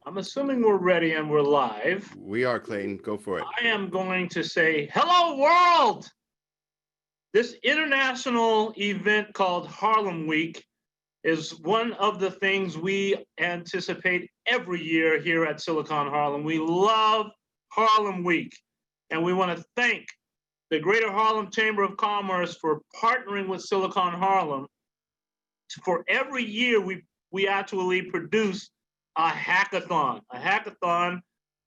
I'm assuming we're ready and we're live. We are, Clayton. Go for it. I am going to say, hello, world! This international event called Harlem Week is one of the things we anticipate every year here at Silicon Harlem. We love Harlem Week, and we want to thank the Greater Harlem Chamber of Commerce for partnering with Silicon Harlem. For every year, we actually produce a hackathon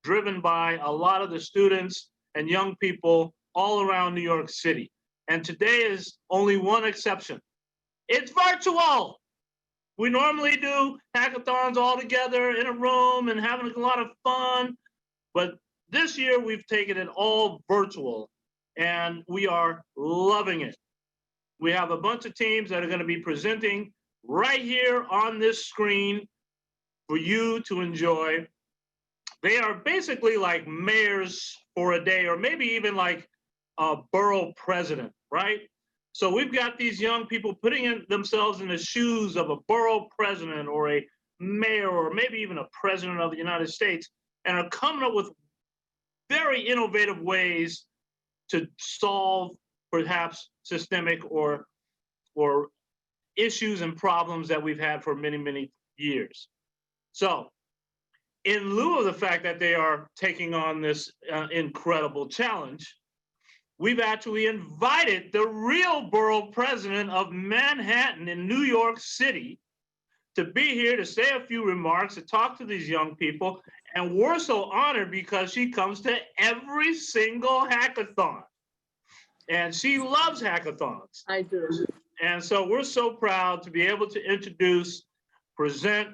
driven by a lot of the students and young people all around New York City. And today is only one exception. It's virtual. We normally do hackathons all together in a room and having a lot of fun. But this year we've taken it all virtual and we are loving it. We have a bunch of teams that are going to be presenting right here on this screen for you to enjoy. They are basically like mayors for a day, or maybe even like a borough president, right? So we've got these young people putting themselves in the shoes of a borough president or a mayor, or maybe even a president of the United States, and are coming up with very innovative ways to solve perhaps systemic or issues and problems that we've had for many, many years. So in lieu of the fact that they are taking on this incredible challenge, we've actually invited the real borough president of Manhattan in New York City to be here to say a few remarks, to talk to these young people. And we're so honored because she comes to every single hackathon. And she loves hackathons. I do. And so we're so proud to be able to introduce, present,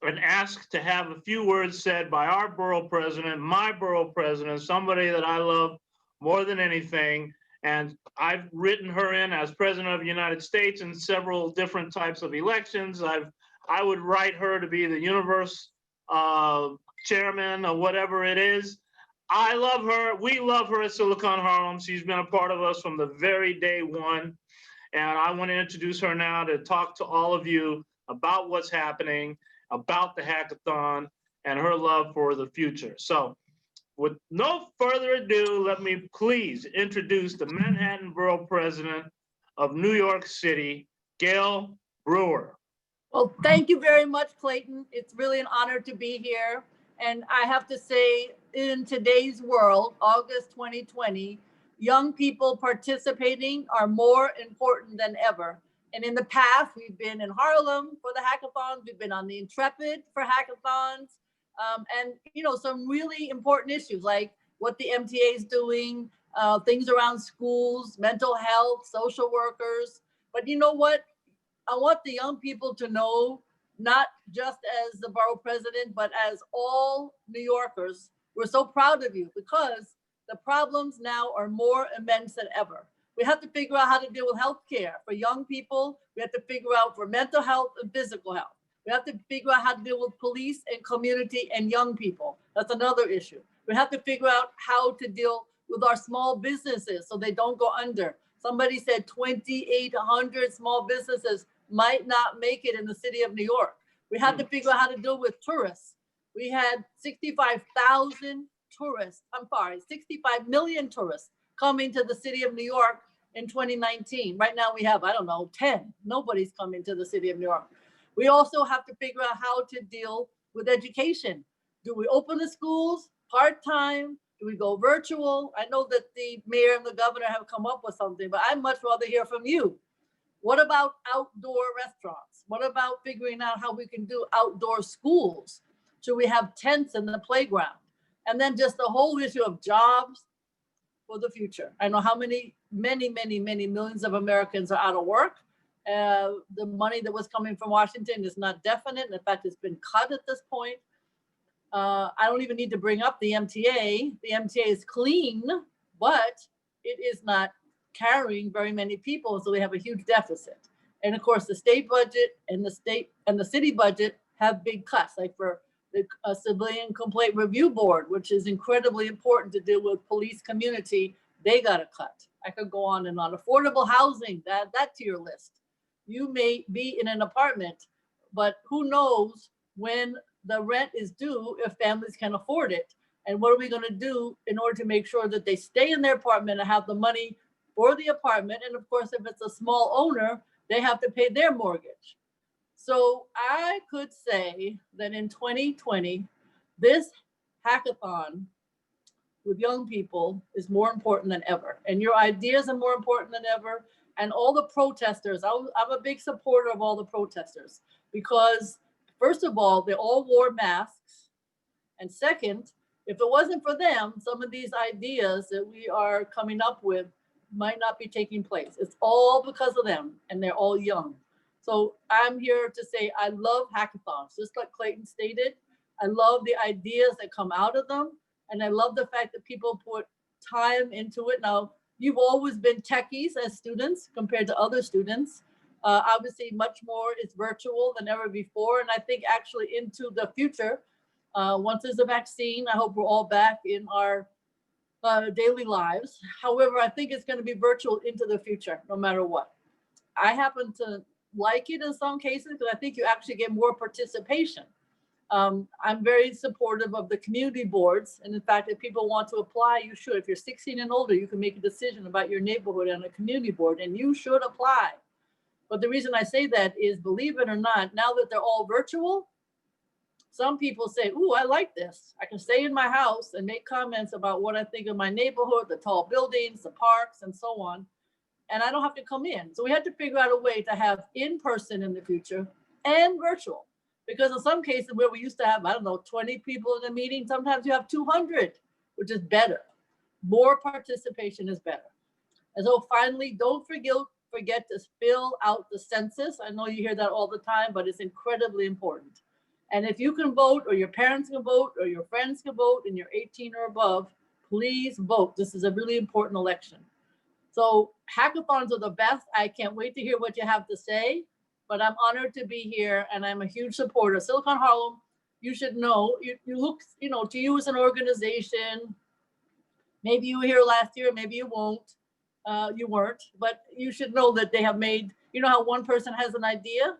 and ask to have a few words said by our borough president, my borough president, somebody that I love more than anything. And I've written her in as president of the United States in several different types of elections. I would write her to be the universe chairman or whatever it is. I love her. We love her at Silicon Harlem. She's been a part of us from the very day one. And I want to introduce her now to talk to all of you about what's happening, about the hackathon, and her love for the future. So with no further ado, let me please introduce the Manhattan Borough President of New York City, Gail Brewer. Well, thank you very much, Clayton. It's really an honor to be here. And I have to say, in today's world, August 2020, young people participating are more important than ever. And in the past, we've been in Harlem for the hackathons. We've been on the Intrepid for hackathons. And, you know, some really important issues like what the MTA is doing, things around schools, mental health, social workers. But you know what? I want the young people to know, not just as the borough president, but as all New Yorkers, we're so proud of you because the problems now are more immense than ever. We have to figure out how to deal with healthcare for young people. We have to figure out for mental health and physical health. We have to figure out how to deal with police and community and young people. That's another issue. We have to figure out how to deal with our small businesses so they don't go under. Somebody said 2,800 small businesses might not make it in the city of New York. We have to figure out how to deal with tourists. We had 65,000 tourists, 65 million tourists coming to the city of New York in 2019. Right now we have, I don't know, 10. Nobody's coming to the city of New York. We also have to figure out how to deal with education. Do we open the schools part-time? Do we go virtual? I know that the mayor and the governor have come up with something, but I'd much rather hear from you. What about outdoor restaurants? What about figuring out how we can do outdoor schools? Should we have tents in the playground? And then just the whole issue of jobs for the future. I know how many millions of Americans are out of work. The money that was coming from Washington is not definite. In fact, it's been cut at this point. I don't even need to bring up the MTA. The MTA is clean, but it is not carrying very many people, so we have a huge deficit. And of course, the state budget and the city budget have big cuts, like for the Civilian Complaint Review Board, which is incredibly important to deal with police community. They got a cut. I could go on and on. Affordable housing, that to your list. You may be in an apartment, but who knows when the rent is due if families can afford it. And what are we going to do in order to make sure that they stay in their apartment and have the money for the apartment? And of course, if it's a small owner, they have to pay their mortgage. So I could say that in 2020, this hackathon with young people is more important than ever. And your ideas are more important than ever. And all the protesters, I'm a big supporter of all the protesters because first of all, they all wore masks. And second, if it wasn't for them, some of these ideas that we are coming up with might not be taking place. It's all because of them, and they're all young. So I'm here to say I love hackathons, just like Clayton stated. I love the ideas that come out of them, and I love the fact that people put time into it. Now, you've always been techies as students compared to other students. Obviously, much more is virtual than ever before, and I think actually into the future, once there's a vaccine, I hope we're all back in our daily lives. However, I think it's going to be virtual into the future, no matter what. I happen to like it in some cases because I think you actually get more participation. I'm very supportive of the community boards. And in fact, if people want to apply, you should. If you're 16 and older, you can make a decision about your neighborhood on a community board, and you should apply. But the reason I say that is, believe it or not, now that they're all virtual, some people say, ooh, I like this. I can stay in my house and make comments about what I think of my neighborhood, the tall buildings, the parks, and so on. And I don't have to come in. So we had to figure out a way to have in-person in the future and virtual. Because in some cases where we used to have, I don't know, 20 people in a meeting, sometimes you have 200, which is better. More participation is better. And so finally, don't forget to fill out the census. I know you hear that all the time, but it's incredibly important. And if you can vote, or your parents can vote, or your friends can vote, and you're 18 or above, please vote. This is a really important election. So hackathons are the best. I can't wait to hear what you have to say, but I'm honored to be here, and I'm a huge supporter. Silicon Harlem, you should know, you look, to you as an organization, maybe you were here last year, maybe you won't, you weren't, but you should know that they have made, how one person has an idea?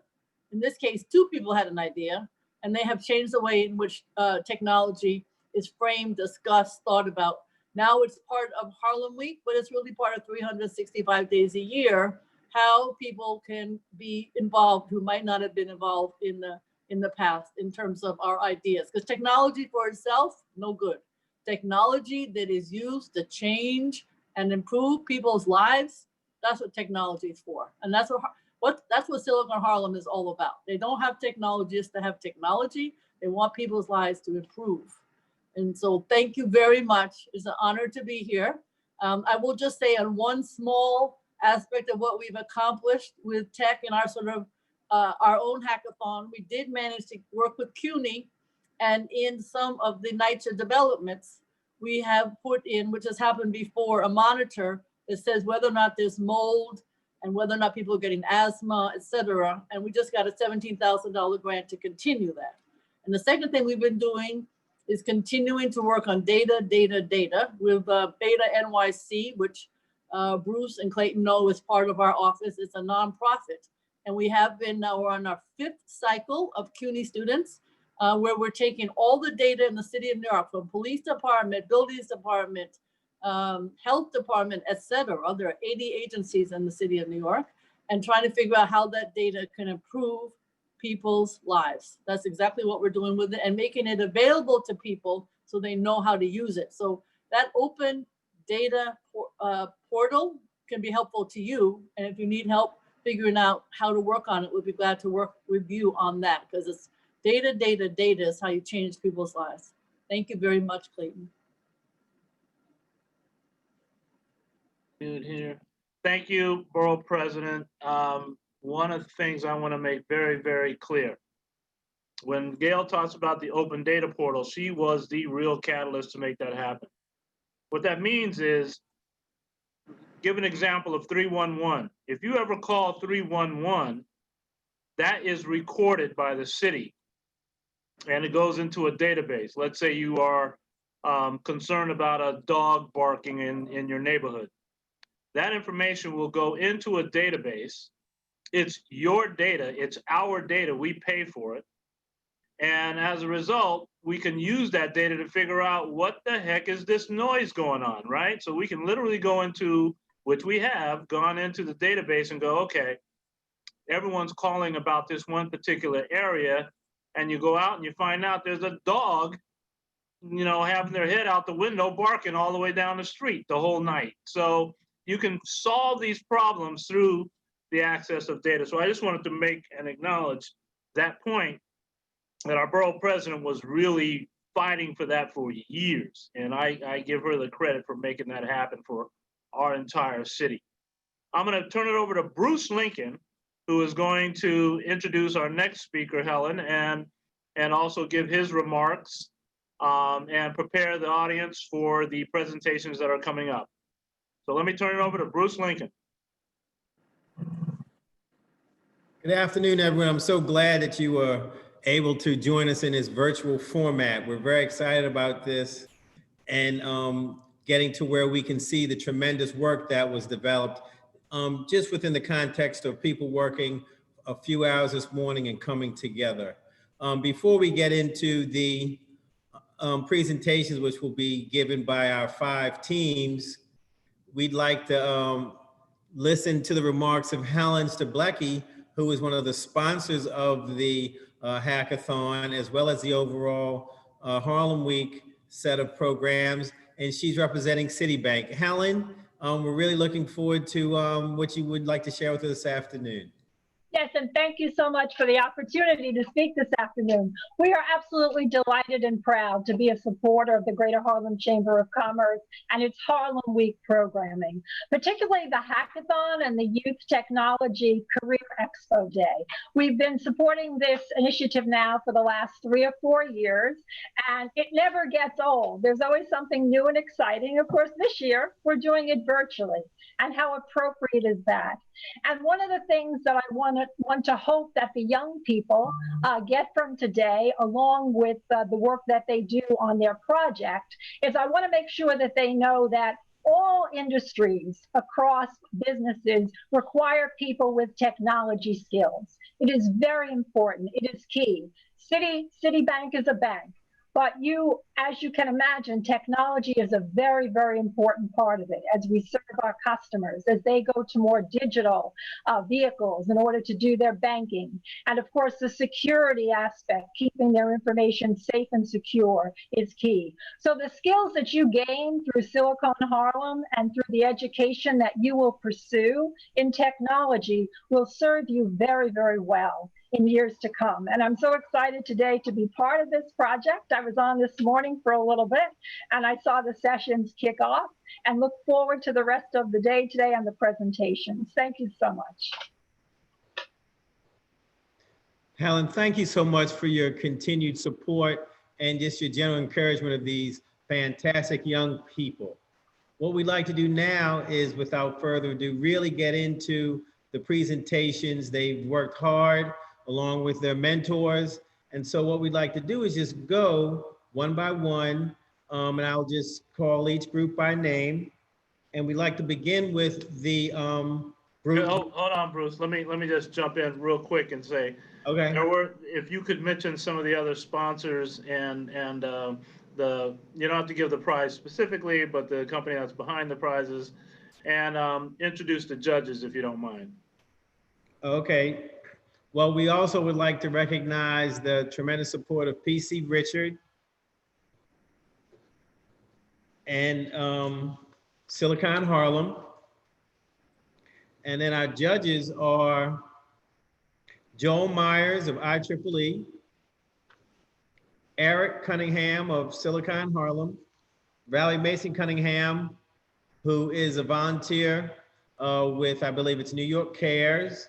In this case, two people had an idea, and they have changed the way in which technology is framed, discussed, thought about. Now it's part of Harlem Week, but it's really part of 365 days a year, how people can be involved who might not have been involved in the past in terms of our ideas. Because technology for itself, no good. Technology that is used to change and improve people's lives, that's what technology is for. And that's what Silicon Harlem is all about. They don't have technologists to have technology. They want people's lives to improve. And so thank you very much. It's an honor to be here. I will just say on one small aspect of what we've accomplished with tech in our sort of our own hackathon, we did manage to work with CUNY, and in some of the NYCHA developments, we have put in, which has happened before, a monitor that says whether or not there's mold and whether or not people are getting asthma, et cetera. And we just got a $17,000 grant to continue that. And the second thing we've been doing is continuing to work on data with Beta NYC, which Bruce and Clayton know is part of our office. It's a nonprofit. And we have been, now we're on our 5th cycle of CUNY students, where we're taking all the data in the city of New York, from police department, buildings department, health department, et cetera. There are 80 agencies in the city of New York, and trying to figure out how that data can improve people's lives. That's exactly what we're doing with it, and making it available to people so they know how to use it. So that open data portal can be helpful to you. And if you need help figuring out how to work on it, we'll be glad to work with you on that, because it's data is how you change people's lives. Thank you very much, Clayton. Good here. Thank you, Borough President. One of the things I want to make very, very clear, when Gail talks about the open data portal, she was the real catalyst to make that happen. What that means is, give an example of 311. If you ever call 311, that is recorded by the city, and it goes into a database. Let's say you are concerned about a dog barking in your neighborhood. That information will go into a database. It's your data, it's our data, we pay for it. And as a result, we can use that data to figure out what the heck is this noise going on, right? So we can literally go into, which we have gone into the database and go, okay, everyone's calling about this one particular area. And you go out and you find out there's a dog, you know, having their head out the window, barking all the way down the street the whole night. So you can solve these problems through the access of data. So I just wanted to make and acknowledge that point, that our borough president was really fighting for that for years. And I give her the credit for making that happen for our entire city. I'm going to turn it over to Bruce Lincoln, who is going to introduce our next speaker, Helen, and also give his remarks and prepare the audience for the presentations that are coming up. So let me turn it over to Bruce Lincoln. Good afternoon, everyone. I'm so glad that you were able to join us in this virtual format. We're very excited about this and getting to where we can see the tremendous work that was developed just within the context of people working a few hours this morning and coming together. Before we get into the presentations, which will be given by our 5 teams, we'd like to listen to the remarks of Helen Steblecki, who is one of the sponsors of the hackathon, as well as the overall Harlem Week set of programs, and she's representing Citibank. Helen, we're really looking forward to what you would like to share with us this afternoon. Yes, and thank you so much for the opportunity to speak this afternoon. We are absolutely delighted and proud to be a supporter of the Greater Harlem Chamber of Commerce and its Harlem Week programming, particularly the Hackathon and the Youth Technology Career Expo Day. We've been supporting this initiative now for the last 3 or 4 years, and it never gets old. There's always something new and exciting. Of course, this year, we're doing it virtually, and how appropriate is that? And one of the things that I want to hope that the young people get from today, along with the work that they do on their project, is I want to make sure that they know that all industries across businesses require people with technology skills. It is very important. It is key. Citibank is a bank. But as you can imagine, technology is a very, very important part of it as we serve our customers, as they go to more digital vehicles in order to do their banking. And of course, the security aspect, keeping their information safe and secure, is key. So the skills that you gain through Silicon Harlem and through the education that you will pursue in technology will serve you very, very well in years to come. And I'm so excited today to be part of this project. I was on this morning for a little bit and I saw the sessions kick off and look forward to the rest of the day today and the presentations. Thank you so much. Helen, thank you so much for your continued support and just your general encouragement of these fantastic young people. What we'd like to do now is, without further ado, really get into the presentations. They've worked hard along with their mentors. And so what we'd like to do is just go one by one, and I'll just call each group by name. And we'd like to begin with the group. Hold on, Bruce. Let me just jump in real quick and say, okay. If you could mention some of the other sponsors and the, you don't have to give the prize specifically, but the company that's behind the prizes, and introduce the judges if you don't mind. Okay. Well, we also would like to recognize the tremendous support of PC Richard and Silicon Harlem. And then our judges are Joel Myers of IEEE, Eric Cunningham of Silicon Harlem, Riley Mason Cunningham, who is a volunteer with, I believe it's New York Cares.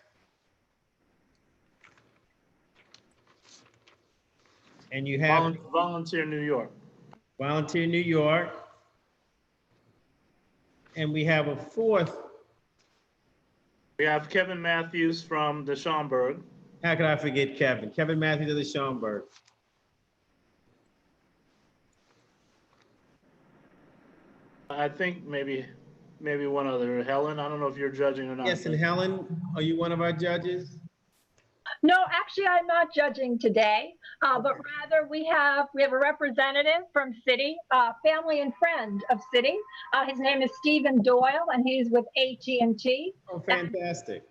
And you have Volunteer New York. Volunteer New York. And we have a fourth. We have Kevin Matthews from the Schaumburg. How could I forget Kevin? Kevin Matthews of the Schaumburg. I think maybe one other, Helen. I don't know if you're judging or not. Yes, and Helen, are you one of our judges? No, actually, I'm not judging today, but rather we have a representative from Citi, family and friend of Citi. His name is Stephen Doyle, and he's with AT&T. Oh, fantastic.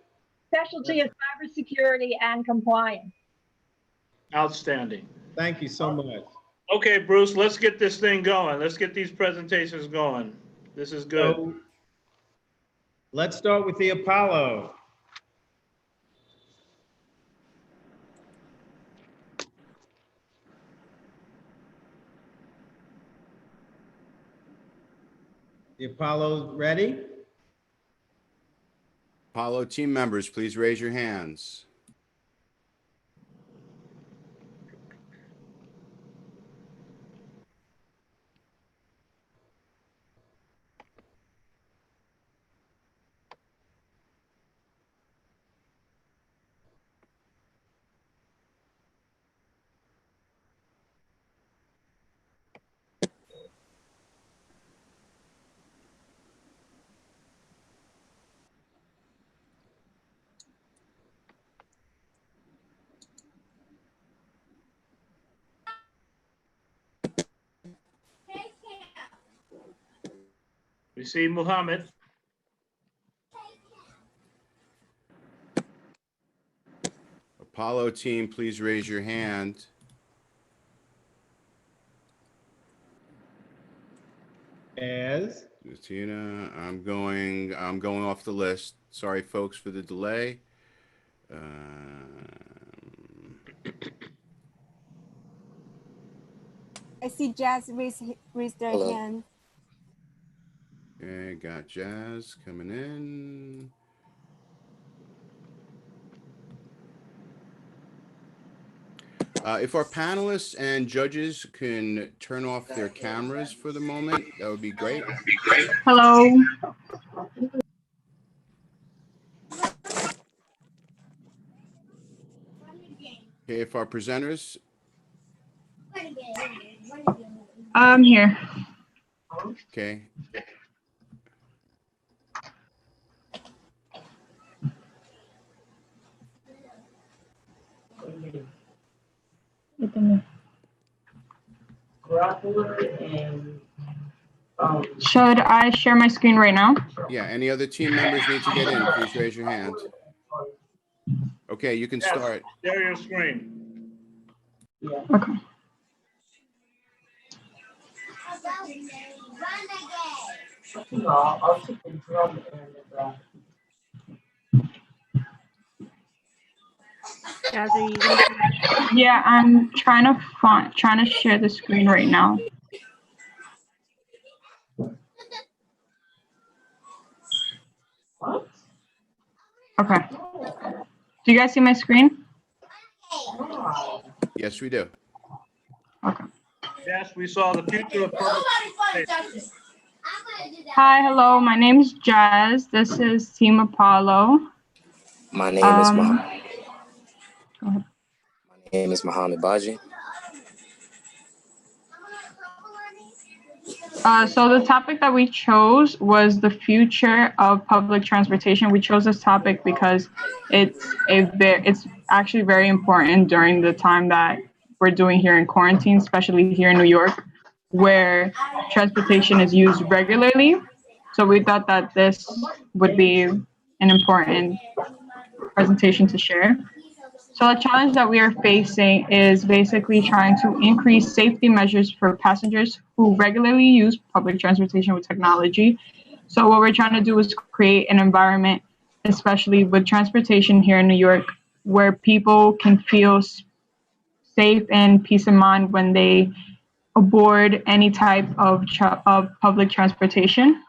Specialty is cybersecurity and compliance. Outstanding. Thank you so much. Okay, Bruce, let's get this thing going. Let's get these presentations going. This is good. So, let's start with the Apollo. The Apollo ready? Apollo team members, please raise your hands. We see Muhammad. Apollo team, please raise your hand. As Tina, I'm going off the list. Sorry, folks, for the delay. I see Jazz raise their hand. Okay, got Jazz coming in. If our panelists and judges can turn off their cameras for the moment, that would be great. Hello. Okay, if our presenters, I'm here. okay. Should I share my screen right now? Yeah, any other team members need to get in, please raise your hand. Okay, you can start. Share your screen. Okay. Yeah, I'm trying to share the screen right now. Okay. Do you guys see my screen? Yes, we do. Okay. Yes, we saw the future of public safety. Hi, hello. My name is Jazz. This is Team Apollo. My name is Mohammed. Go ahead. My name is Mohammed Baji. So the topic that we chose was the future of public transportation. We chose this topic because it's actually very important during the time that we're doing here in quarantine, especially here in New York, where transportation is used regularly. So we thought that this would be an important presentation to share. So the challenge that we are facing is basically trying to increase safety measures for passengers who regularly use public transportation with technology. So what we're trying to do is create an environment, especially with transportation here in New York, where people can feel safe and peace of mind when they aboard any type of public transportation.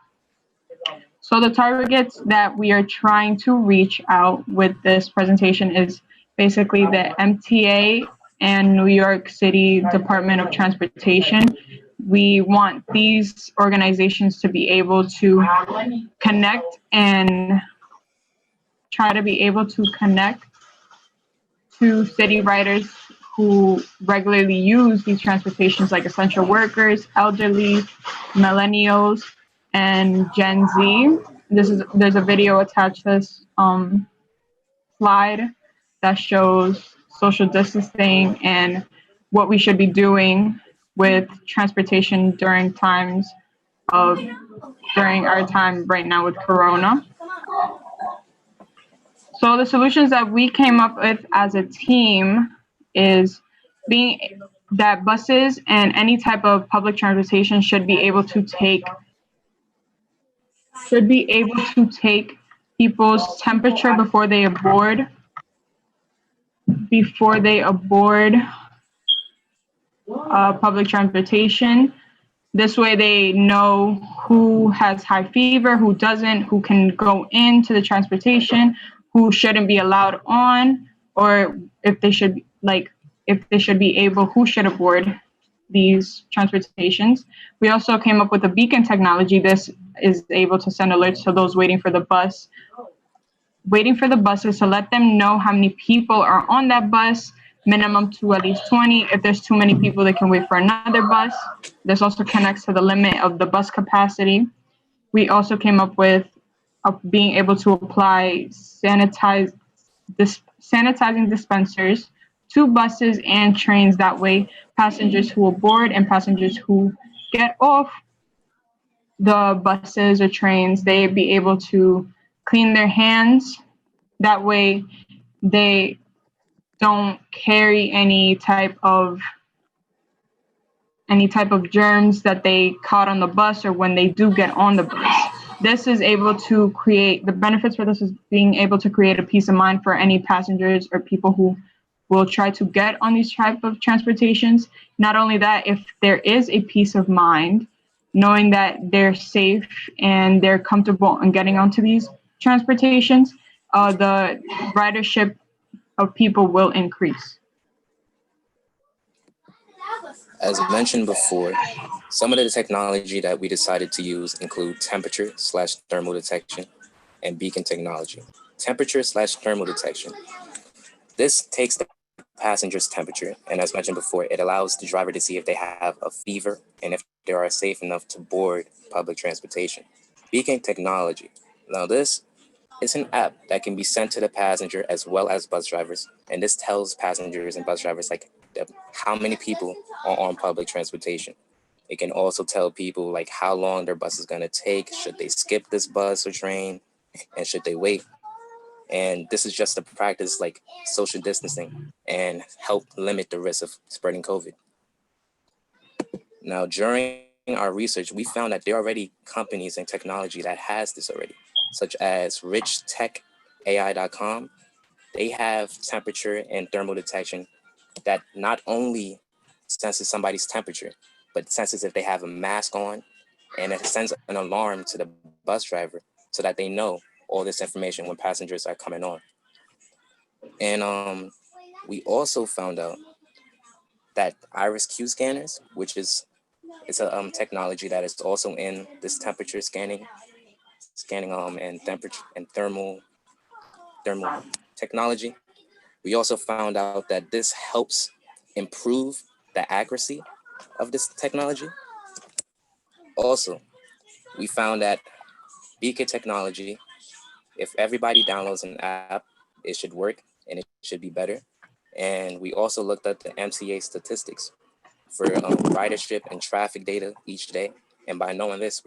So the targets that we are trying to reach out with this presentation is basically the MTA and New York City Department of Transportation. We want these organizations to be able to connect and try to be able to connect to city riders who regularly use these transportations, like essential workers, elderly, millennials, and Gen Z. There's a video attached to this slide that shows social distancing and what we should be doing with transportation during our time right now with Corona. So the solutions that we came up with as a team is that buses and any type of public transportation should be able to take people's temperature before they aboard public transportation. This way they know who has high fever, who doesn't, who can go into the transportation, who shouldn't be allowed on, or if they should be able, who should aboard these transportations. We also came up with a beacon technology. This is able to send alerts to those waiting for the buses to let them know how many people are on that bus, minimum to at least 20. If there's too many people, they can wait for another bus. This also connects to the limit of the bus capacity. We also came up with being able to apply sanitizing dispensers to buses and trains. That way, passengers who aboard and passengers who get off the buses or trains, they be able to clean their hands. That way, they don't carry any type of germs that they caught on the bus or when they do get on the bus. This is able to create, the benefits for this is being able to create a peace of mind for any passengers or people who will try to get on these type of transportations. Not only that, if there is a peace of mind, knowing that they're safe and they're comfortable in getting onto these transportations, the ridership of people will increase. As mentioned before, some of the technology that we decided to use include temperature/thermal detection and beacon technology. Temperature/thermal detection. This takes the passenger's temperature, and as mentioned before, it allows the driver to see if they have a fever and if they are safe enough to board public transportation. Beacon technology. Now this is an app that can be sent to the passenger as well as bus drivers, and this tells passengers and bus drivers how many people are on public transportation. It can also tell people like how long their bus is going to take, should they skip this bus or train, and should they wait. And this is just to practice like social distancing and help limit the risk of spreading COVID. Now, during our research, we found that there are already companies and technology that has this already, such as RichTechAI.com. They have temperature and thermal detection that not only senses somebody's temperature, but senses if they have a mask on, and it sends an alarm to the bus driver so that they know all this information when passengers are coming on. And we also found out that iris Q scanners, which is a technology that is also in this temperature scanning and temperature and thermal technology. We also found out that this helps improve the accuracy of this technology. Also, we found that beacon technology, if everybody downloads an app, it should work and it should be better. And we also looked at the MTA statistics for ridership and traffic data each day. And by knowing this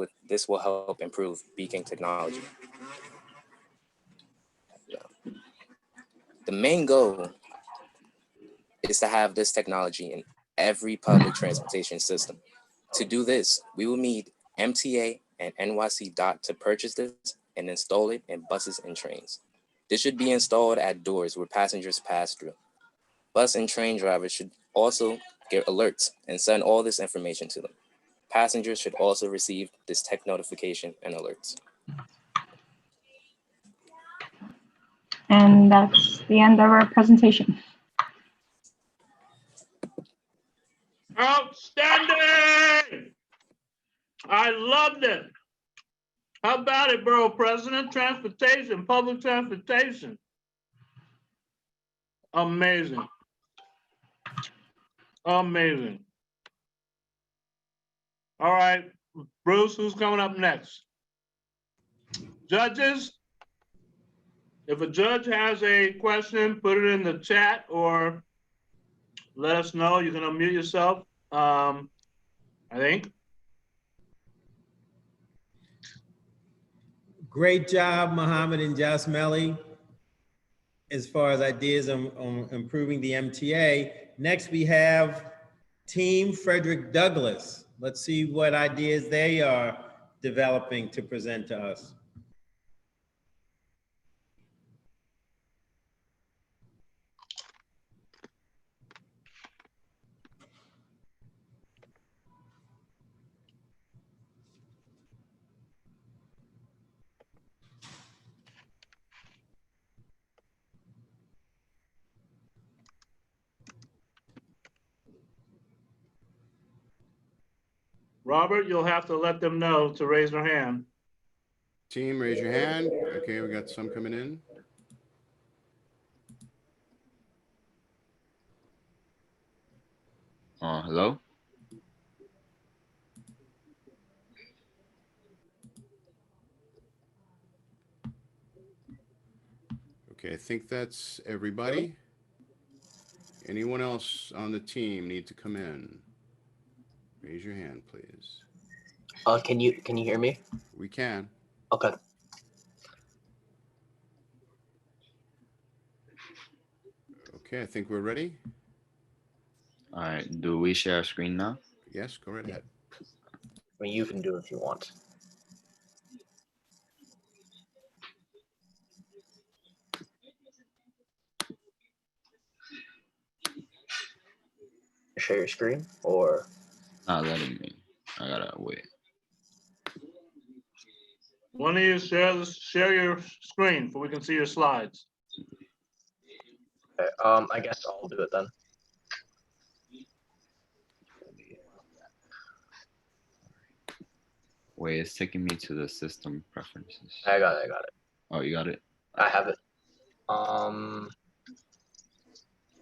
will help improve beacon technology. The main goal is to have this technology in every public transportation system. To do this, we will need MTA and NYC DOT to purchase this and install it in buses and trains. This should be installed at doors where passengers pass through. Bus and train drivers should also get alerts and send all this information to them. Passengers should also receive this tech notification and alerts. And that's the end of our presentation. Outstanding! I loved it. How about it, Borough President? Transportation, public transportation. Amazing. Amazing. All right, Bruce, who's coming up next? Judges? If a judge has a question, put it in the chat or let us know. You can unmute yourself, I think. Great job, Muhammad and Jasmeli, as far as ideas on improving the MTA. Next, we have Team Frederick Douglass. Let's see what ideas they are developing to present to us. Robert, you'll have to let them know to raise their hand. Team, raise your hand. Okay, we got some coming in. Hello? Okay, I think that's everybody. Anyone else on the team need to come in? Raise your hand, please. Can you hear me? We can. Okay. Okay, I think we're ready. All right, do we share a screen now? Yes, go right ahead. I mean, you can do it if you want. Share your screen or? Not letting me. I gotta wait. One of you share your screen so we can see your slides. Okay, I guess I'll do it then. Wait, it's taking me to the system preferences. I got it. Oh, you got it? I have it.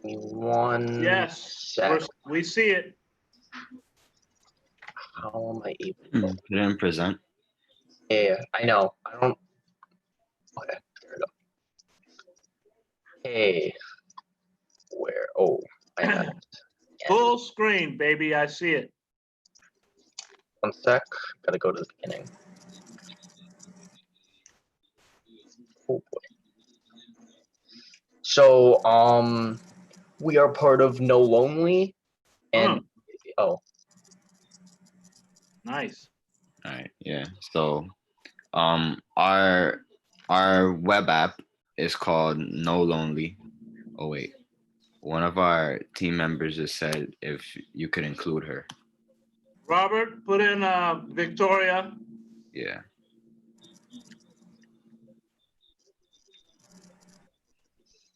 Give me one Yes, sec. we see it. How am I able to? You didn't present. Yeah, I know. I don't. Okay, there we go. Hey, where? Oh, I got it. Full screen, baby. I see it. One sec. Gotta go to the beginning. Oh boy. So, we are part of No Lonely, and oh, Nice. All right, yeah. So, our web app is called No Lonely. Oh wait, one of our team members just said if you could include her. Robert, put in Victoria. Yeah.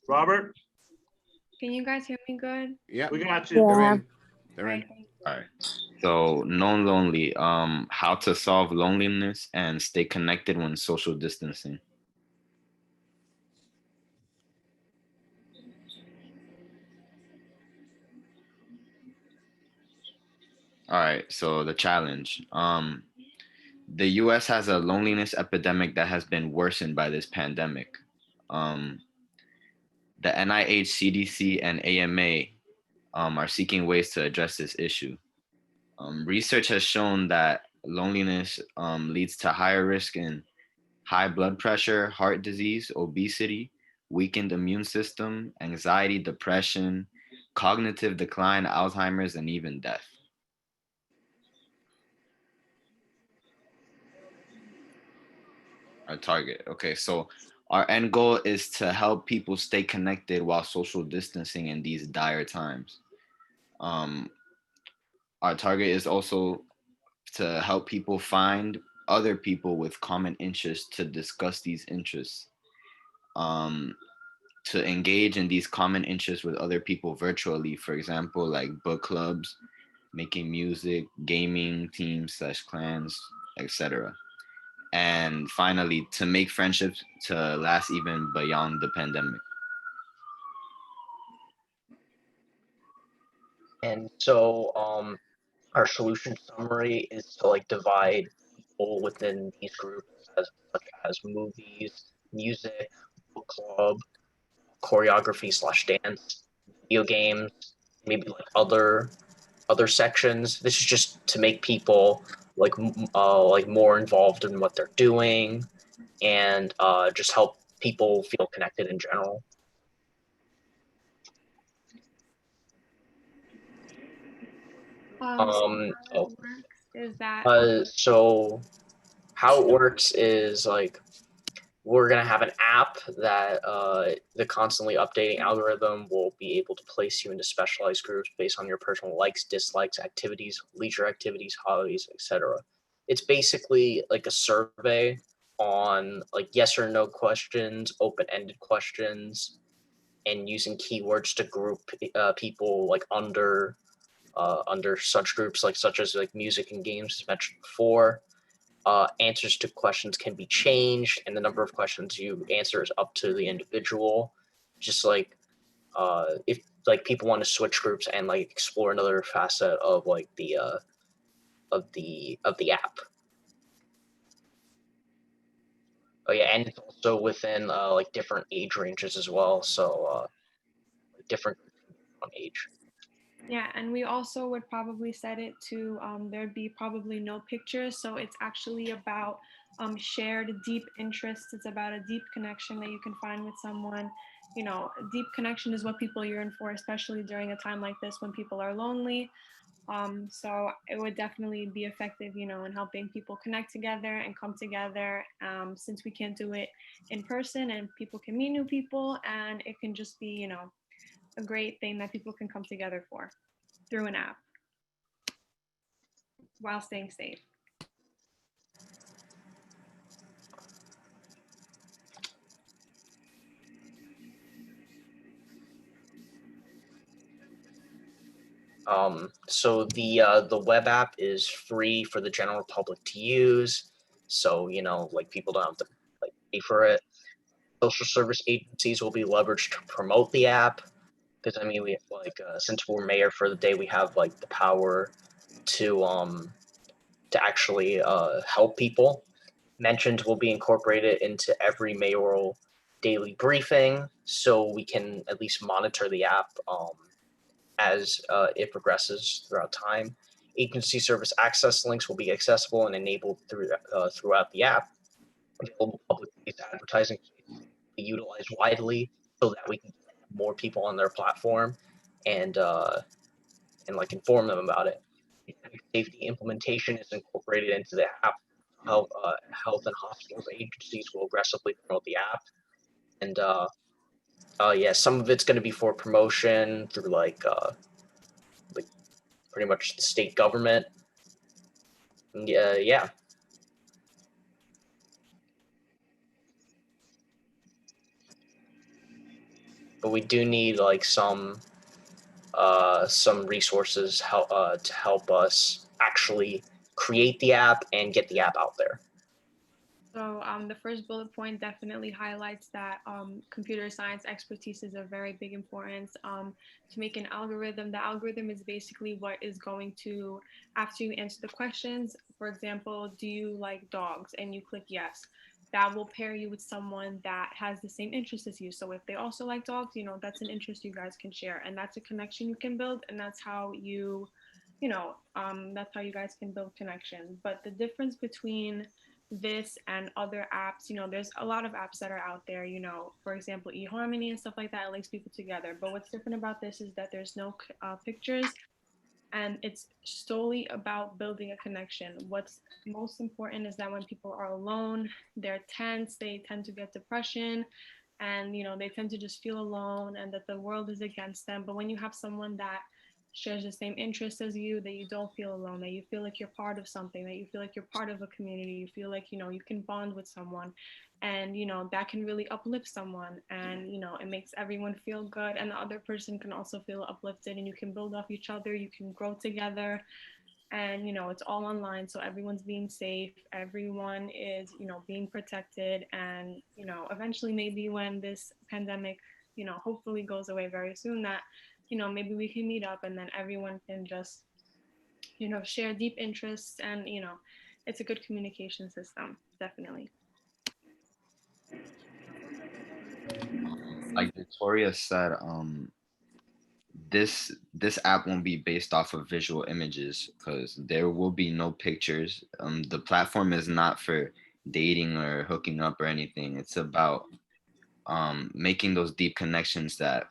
Robert, Can you guys hear me good? Yeah, we got you. they're in. They're in. Right, thank you. All right. So, No Lonely. How to solve loneliness and stay connected when social distancing. All right, so the challenge. The US has a loneliness epidemic that has been worsened by this pandemic. The NIH, CDC, and AMA are seeking ways to address this issue. Research has shown that loneliness leads to higher risk in high blood pressure, heart disease, obesity, weakened immune system, anxiety, depression, cognitive decline, Alzheimer's, and even death. Our target. Okay, so our end goal is to help people stay connected while social distancing in these dire times. Our target is also to help people find other people with common interests to discuss these interests. To engage in these common interests with other people virtually, for example, like book clubs, making music, gaming teams / clans, etc. And finally, to make friendships to last even beyond the pandemic. and so our solution summary is to like divide people within these groups as such as movies, music, book club, choreography / dance, video games, maybe like other sections. This is just to make people like more involved in what they're doing, and just help people feel connected in general. Is that So how it works is like we're gonna have an app that the constantly updating algorithm will be able to place you into specialized groups based on your personal likes, dislikes, activities, leisure activities, hobbies, etc. It's basically like a survey on like yes or no questions, open-ended questions, and using keywords to group people like under such groups such as like music and games as mentioned before. Answers to questions can be changed, and the number of questions you answer is up to the individual. Just like if like people want to switch groups and like explore another facet of like the app. Oh yeah, and it's also within like different age ranges as well. So different on age. Yeah, and we also would probably set it to there'd be probably no pictures. So it's actually about shared deep interests. It's about a deep connection that you can find with someone. You know, deep connection is what people yearn for, especially during a time like this when people are lonely. So it would definitely be effective, you know, in helping people connect together and come together, since we can't do it in person and people can meet new people, and it can just be, you know, a great thing that people can come together for through an app while staying safe. So the web app is free for the general public to use. So you know, like people don't have to like pay for it. Social service agencies will be leveraged to promote the app, because I mean we like since we're mayor for the day, we have like the power to actually help people. Mentions will be incorporated into every mayoral daily briefing, so we can at least monitor the app as it progresses throughout time. Agency service access links will be accessible and enabled throughout the app. Available public-based advertising be utilized widely so that we can get more people on their platform and like inform them about it. Safety implementation is incorporated into the app. Health and hospitals agencies will aggressively promote the app, and yeah, some of it's going to be for promotion through like pretty much the state government. Yeah. But we do need like some resources to help us actually create the app and get the app out there. So the first bullet point definitely highlights that computer science expertise is of very big importance to make an algorithm. The algorithm is basically what is going to, after you answer the questions, for example, do you like dogs? And you click yes. That will pair you with someone that has the same interest as you. So if they also like dogs, you know, that's an interest you guys can share. And that's a connection you can build. And that's how that's how you guys can build connection. But the difference between this and other apps, you know, there's a lot of apps that are out there, you know, for example, eHarmony and stuff like that, it links people together. But what's different about this is that there's no pictures, and it's solely about building a connection. What's most important is that when people are alone, they're tense, they tend to get depression, and you know, they tend to just feel alone and that the world is against them. But when you have someone that shares the same interests as you, that you don't feel alone, that you feel like you're part of something, that you feel like you're part of a community, you feel like, you know, you can bond with someone, and you know, that can really uplift someone, and you know, it makes everyone feel good, and the other person can also feel uplifted, and you can build off each other, you can grow together. And you know, it's all online, so everyone's being safe, everyone is, you know, being protected. And you know, eventually, maybe when this pandemic, you know, hopefully goes away very soon, that you know, maybe we can meet up and then everyone can just, you know, share deep interests, and you know, it's a good communication system, definitely. like Victoria said, this app won't be based off of visual images because there will be no pictures. The platform is not for dating or hooking up or anything. It's about making those deep connections that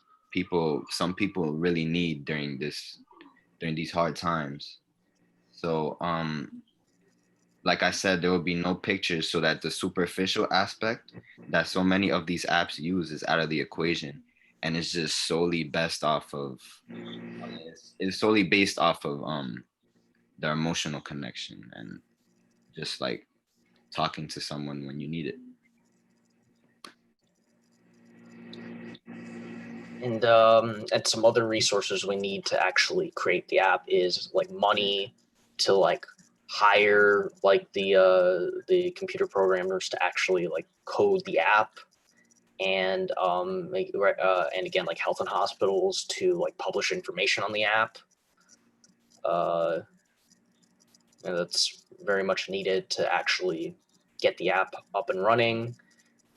some people really need during these hard times. So like I said, there will be no pictures so that the superficial aspect that so many of these apps use is out of the equation. And it's just solely based off of, it's solely based off of their emotional connection and just like talking to someone when you need it. And some other resources we need to actually create the app is like money to like hire like the computer programmers to actually like code the app, and and again like health and hospitals to like publish information on the app. And that's very much needed to actually get the app up and running.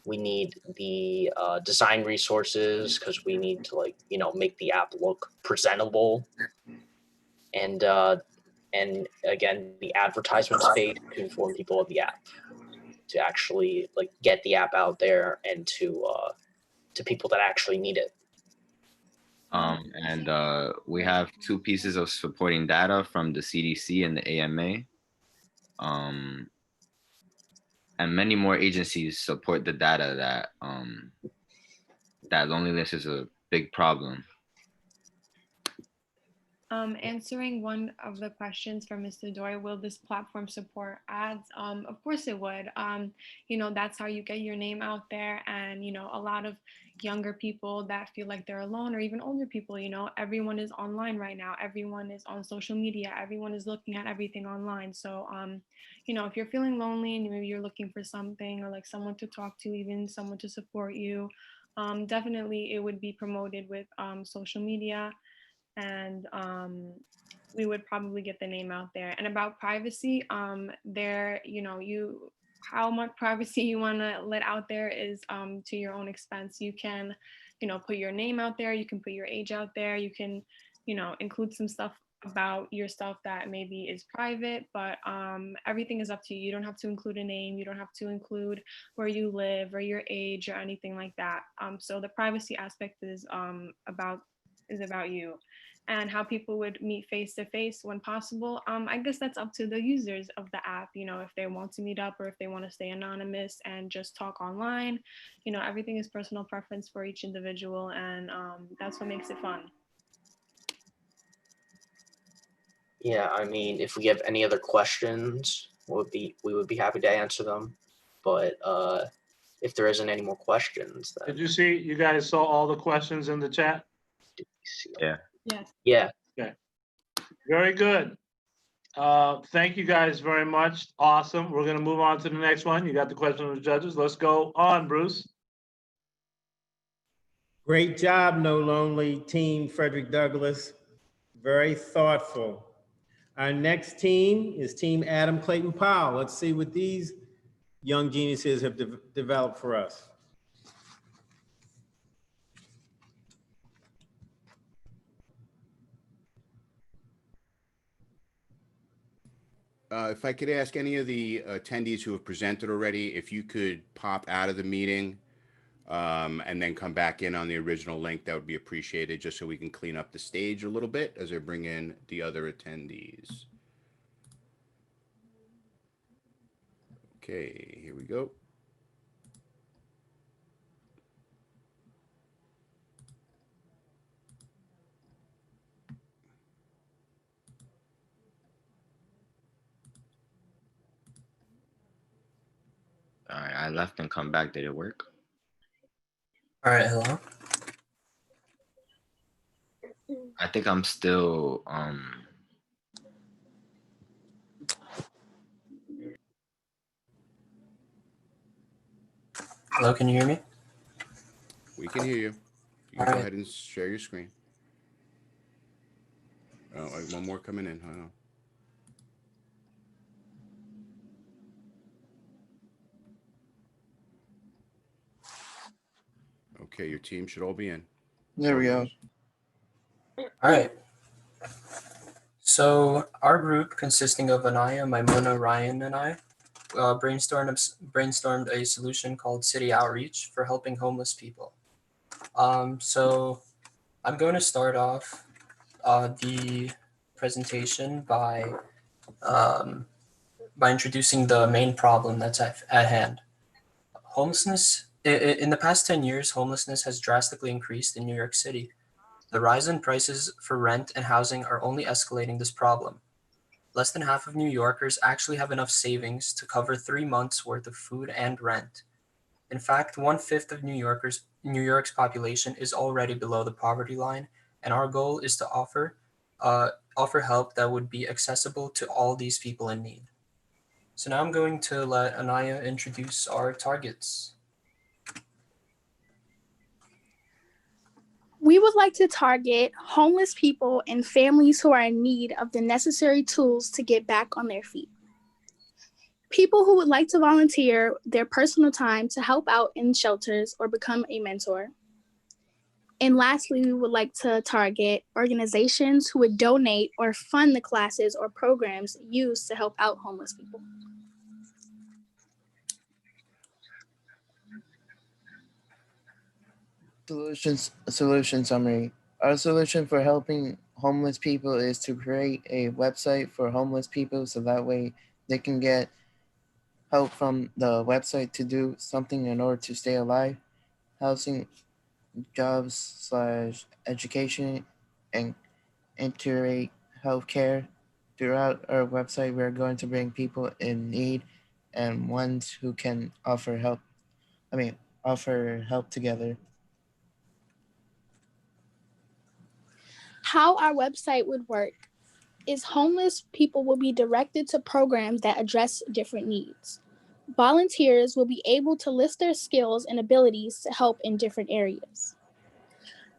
We need the design resources because we need to like make the app look presentable, and again the advertisement space to inform people of the app, to actually like get the app out there and to people that actually need it. And we have 2 pieces of supporting data from the CDC and the AMA. And many more agencies support the data that that loneliness is a big problem. Answering one of the questions from Mr. Doy, will this platform support ads? Of course it would. That's how you get your name out there. And, a lot of younger people that feel like they're alone, or even older people, everyone is online right now. Everyone is on social media. Everyone is looking at everything online. So, if you're feeling lonely and maybe you're looking for something or like someone to talk to, even someone to support you, definitely it would be promoted with social media. And we would probably get the name out there. And about privacy, how much privacy you want to let out there is to your own expense. You can, put your name out there. You can put your age out there. You can, include some stuff about yourself that maybe is private, but everything is up to you. You don't have to include a name. You don't have to include where you live or your age or anything like that. So the privacy aspect is about you. And how people would meet face to face when possible. I guess that's up to the users of the app, if they want to meet up or if they want to stay anonymous and just talk online. Everything is personal preference for each individual, and that's what makes it fun. Yeah, I mean, if we have any other questions, we would be happy to answer them. But if there isn't any more questions, then Did you see, you guys saw all the questions in the chat? Yeah. Yes. Yeah. Okay. Very good. Thank you guys very much. Awesome. We're going to move on to the next one. You got the question of the judges. Let's go on, Bruce. Great job, No Lonely team, Frederick Douglass. Very thoughtful. Our next team is Team Adam Clayton Powell. Let's see what these young geniuses have developed for us. If I could ask any of the attendees who have presented already, if you could pop out of the meeting and then come back in on the original link, that would be appreciated, just so we can clean up the stage a little bit as I bring in the other attendees. Okay, here we go. All right, I left and come back. Did it work? All right, hello. I think I'm still Hello, can you hear me? We can hear you. You can go ahead and share your screen. Oh, one more coming in. Hold on. Okay, your team should all be in. There we go. All right. So our group, consisting of Anaya, Maimuna, Ryan, and I, brainstormed a solution called City Outreach for helping homeless people. So I'm going to start off the presentation by introducing the main problem that's at hand. Homelessness. In the past 10 years, homelessness has drastically increased in New York City. The rise in prices for rent and housing are only escalating this problem. Less than half of New Yorkers actually have enough savings to cover 3 months worth of food and rent. In fact, 1/5 of New York's population is already below the poverty line, and our goal is to offer help that would be accessible to all these people in need. So now I'm going to let Anaya introduce our targets. We would like to target homeless people and families who are in need of the necessary tools to get back on their feet. People who would like to volunteer their personal time to help out in shelters or become a mentor. And lastly, we would like to target organizations who would donate or fund the classes or programs used to help out homeless people. Solution summary. Our solution for helping homeless people is to create a website for homeless people so that way they can get help from the website to do something in order to stay alive, housing, jobs / education, and integrate healthcare. Throughout our website, we're going to bring people in need and ones who can offer help together. How our website would work is homeless people will be directed to programs that address different needs. Volunteers will be able to list their skills and abilities to help in different areas.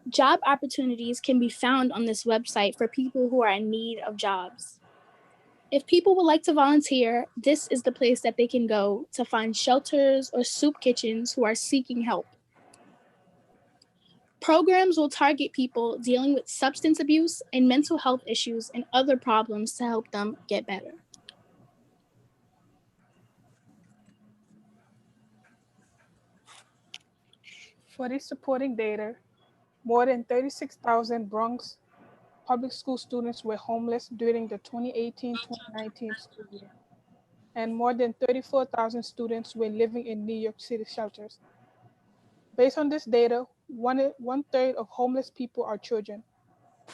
Job opportunities can be found on this website for people who are in need of jobs. If people would like to volunteer, this is the place that they can go to find shelters or soup kitchens who are seeking help. Programs will target people dealing with substance abuse and mental health issues and other problems to help them get better. For the supporting data, more than 36,000 Bronx public school students were homeless during the 2018-2019 school year, and more than 34,000 students were living in New York City shelters. Based on this data, one-third of homeless people are children.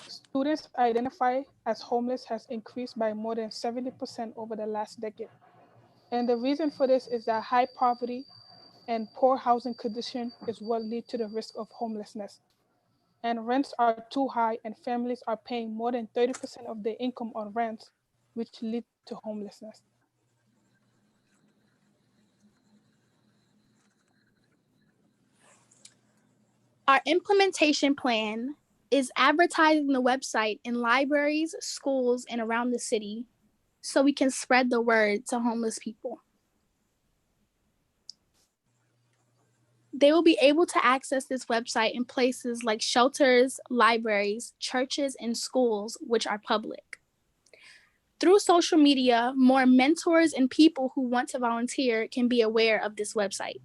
Students identified as homeless has increased by more than 70% over the last decade. And the reason for this is that high poverty and poor housing condition is what lead to the risk of homelessness. And rents are too high and families are paying more than 30% of their income on rents, which lead to homelessness. Our implementation plan is advertising the website in libraries, schools, and around the city so we can spread the word to homeless people. They will be able to access this website in places like shelters, libraries, churches, and schools, which are public. Through social media, more mentors and people who want to volunteer can be aware of this website.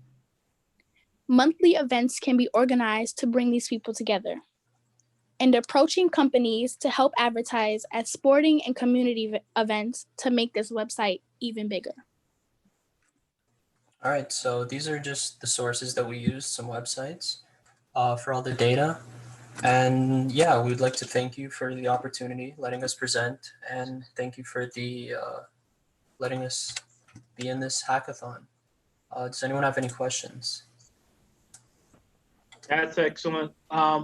Monthly events can be organized to bring these people together, and approaching companies to help advertise at sporting and community events to make this website even bigger. All right, so these are just the sources that we use, some websites for all the data. And yeah, we'd like to thank you for the opportunity, letting us present, and thank you for the letting us be in this hackathon. Does anyone have any questions? That's excellent.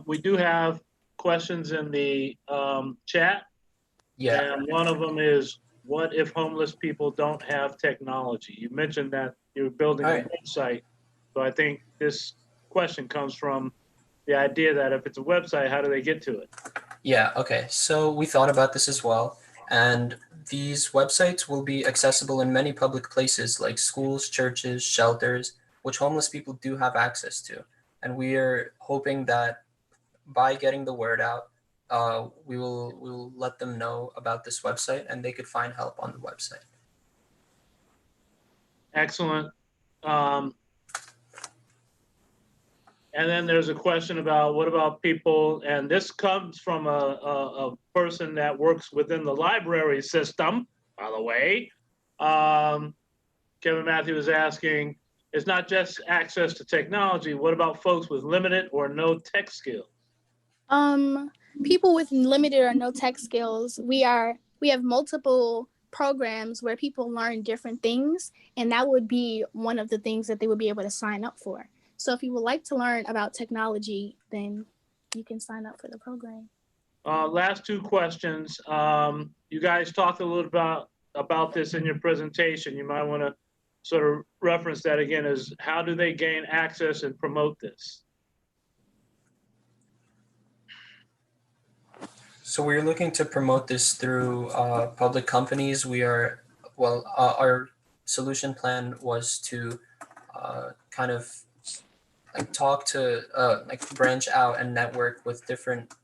We do have questions in the chat. Yeah. And one of them is, what if homeless people don't have technology? You mentioned that you're building a website. So I think this question comes from the idea that if it's a website, how do they get to it? Yeah, okay. So we thought about this as well. And these websites will be accessible in many public places like schools, churches, shelters, which homeless people do have access to. And we are hoping that by getting the word out, we'll let them know about this website and they could find help on the website. Excellent. And then there's a question about what about people, and this comes from a person that works within the library system, by the way. Kevin Matthew is asking, it's not just access to technology. What about folks with limited or no tech skills? People with limited or no tech skills, we have multiple programs where people learn different things, and that would be one of the things that they would be able to sign up for. So if you would like to learn about technology, then you can sign up for the program. Last two questions. You guys talked a little about this in your presentation. You might want to sort of reference that again, is how do they gain access and promote this? So we're looking to promote this through public companies. Our solution plan was to kind of like talk to like branch out and network with different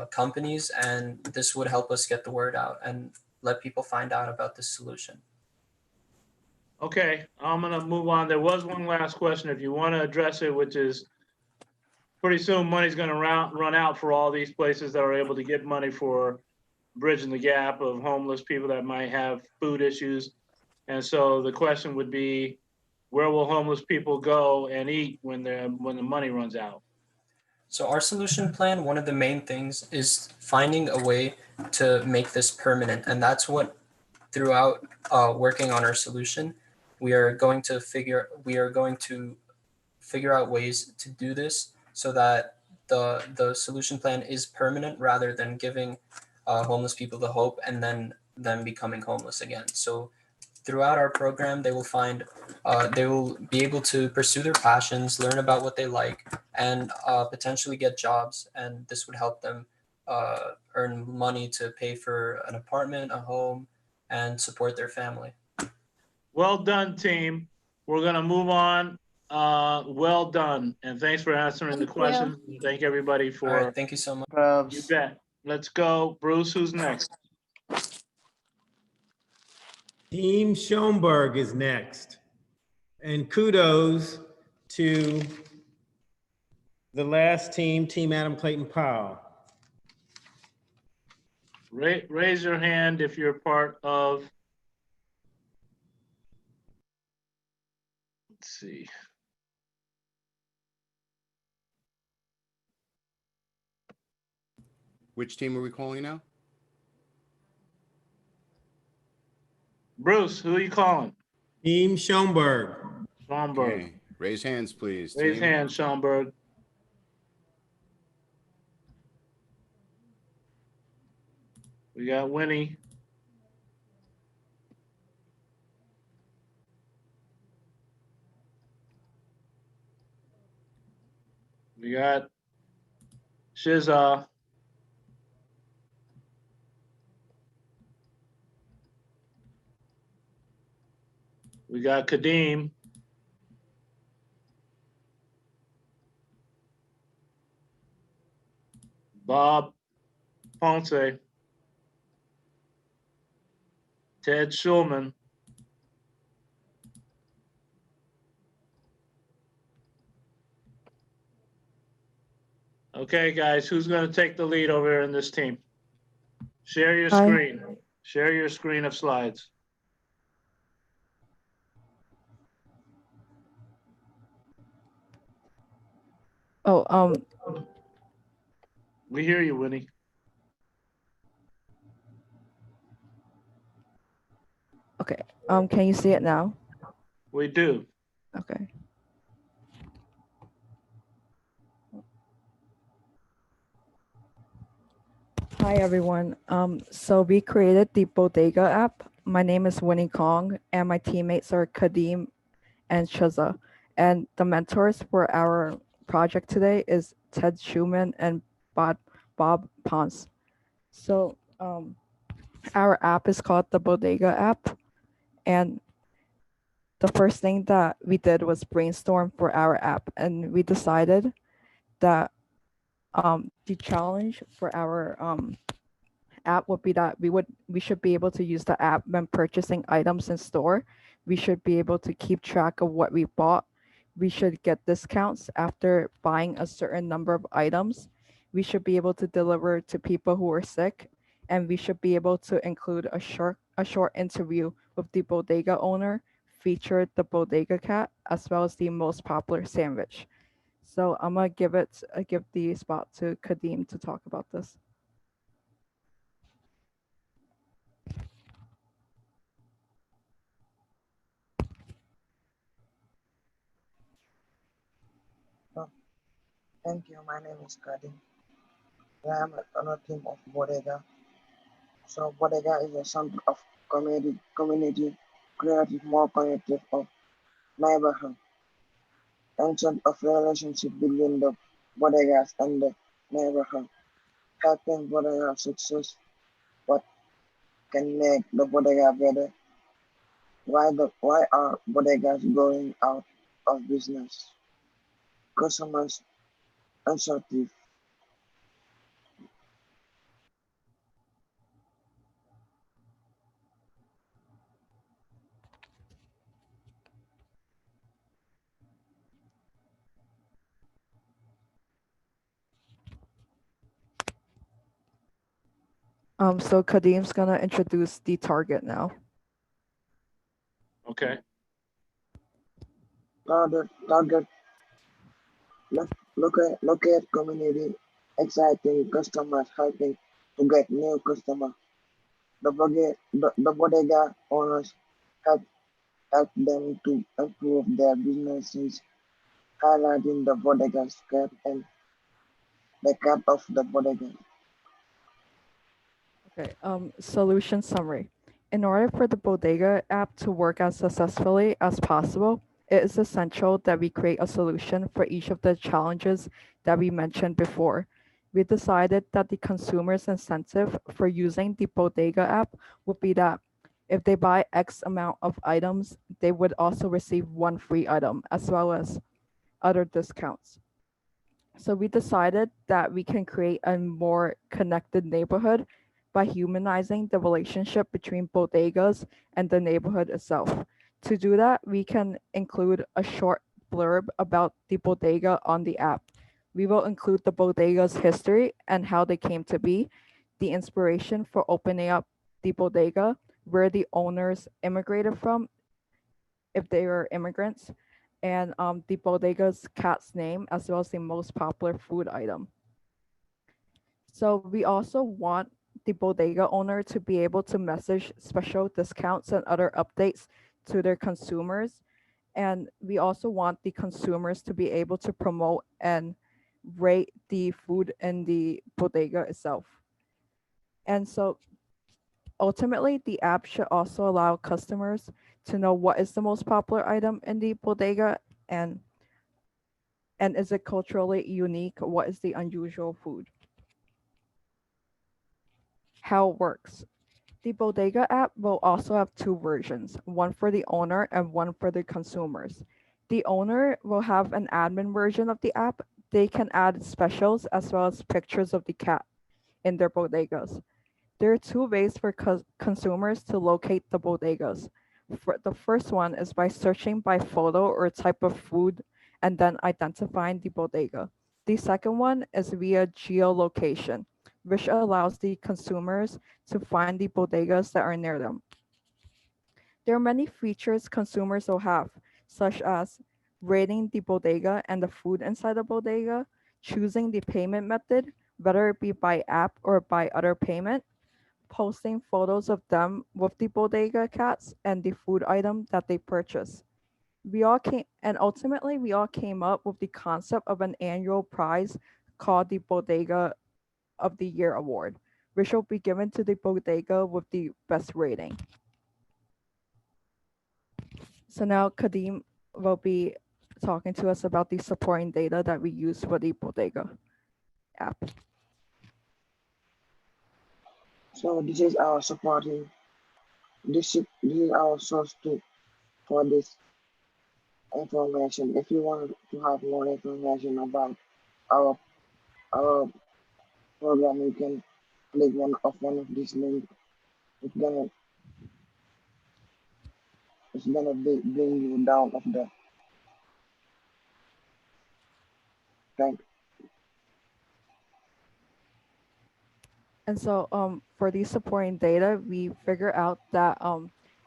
companies, and this would help us get the word out and let people find out about this solution. Okay, I'm gonna move on. There was one last question, if you want to address it, which is pretty soon money's gonna run out for all these places that are able to get money for bridging the gap of homeless people that might have food issues. And so the question would be, where will homeless people go and eat when the money runs out? So our solution plan, one of the main things is finding a way to make this permanent. And that's what throughout working on our solution, we are going to figure out ways to do this so that the solution plan is permanent rather than giving homeless people the hope and then them becoming homeless again. So throughout our program, they will be able to pursue their passions, learn about what they like, and potentially get jobs. And this would help them earn money to pay for an apartment, a home, and support their family. Well done, team. We're gonna move on. Well done, and thanks for answering the questions. Thank everybody for. All right, thank you so much. You bet. Let's go, Bruce. Who's next? Team Schoenberg is next. And kudos to the last team, Team Adam Clayton Powell. Raise your hand if you're part of. Let's see. Which team are we calling now? Bruce, who are you calling? Team Schoenberg. Schoenberg. Okay. Raise hands, please. Raise team. hands, Schoenberg. We got Winnie. We got Shiza. We got Kadeem. Bob Ponce. Ted Schulman. Okay, guys, who's going to take the lead over here in this team? Share your screen. Share your screen of slides. Oh, We hear you, Winnie. okay. Can you see it now? We do. Okay. Hi, everyone. So we created the Bodega app. My name is Winnie Kong, and my teammates are Kadeem and Shaza. And the mentors for our project today is Ted Schumann and Bob Ponce. So our app is called the Bodega app, and the first thing that we did was brainstorm for our app, and we decided that the challenge for our app would be that we should be able to use the app when purchasing items in store. We should be able to keep track of what we bought. We should get discounts after buying a certain number of items. We should be able to deliver to people who are sick, and we should be able to include a short interview with the bodega owner, feature the bodega cat, as well as the most popular sandwich. So I'm gonna give the spot to Kadeem to talk about this. Oh, thank you. My name is Kadim. I am on a team of Bodega. So Bodega is a center of community, creative, more connected of neighborhood, and sort of relationship between the bodegas and the neighborhood, helping bodega success. What can make the bodega better? Why are bodegas going out of business? Customers uncertainty. So Kadeem's gonna introduce the target now. Okay. Target look at community, exciting customers, helping to get new customers. The bodega owners help them to improve their businesses, highlighting the bodega's cat and the cat of the bodega. Okay, solution summary. In order for the Bodega app to work as successfully as possible, it is essential that we create a solution for each of the challenges that we mentioned before. We decided that the consumer's incentive for using the Bodega app would be that if they buy X amount of items, they would also receive one free item as well as other discounts. So we decided that we can create a more connected neighborhood by humanizing the relationship between bodegas and the neighborhood itself. To do that, we can include a short blurb about the bodega on the app. We will include the bodega's history and how they came to be, the inspiration for opening up the bodega, where the owners immigrated from, if they are immigrants, and the bodega's cat's name, as well as the most popular food item. So we also want the bodega owner to be able to message special discounts and other updates to their consumers. And we also want the consumers to be able to promote and rate the food in the bodega itself. And so ultimately, the app should also allow customers to know what is the most popular item in the bodega, and is it culturally unique? What is the unusual food? How it works. The Bodega app will also have two versions, one for the owner and one for the consumers. The owner will have an admin version of the app. They can add specials as well as pictures of the cat in their bodegas. There are two ways for consumers to locate the bodegas. The first one is by searching by photo or type of food and then identifying the bodega. The second one is via geolocation, which allows the consumers to find the bodegas that are near them. There are many features consumers will have, such as rating the bodega and the food inside the bodega, choosing the payment method, whether it be by app or by other payment, posting photos of them with the bodega cats and the food item that they purchase. Ultimately we all came up with the concept of an annual prize called the Bodega of the Year Award, which will be given to the bodega with the best rating. So now Kadeem will be talking to us about the supporting data that we use for the Bodega app. So this is our source for this. information. If you want to have more information about our our program, you can click one of these links. It's gonna bring you down of the thank. And so for these supporting data, we figure out that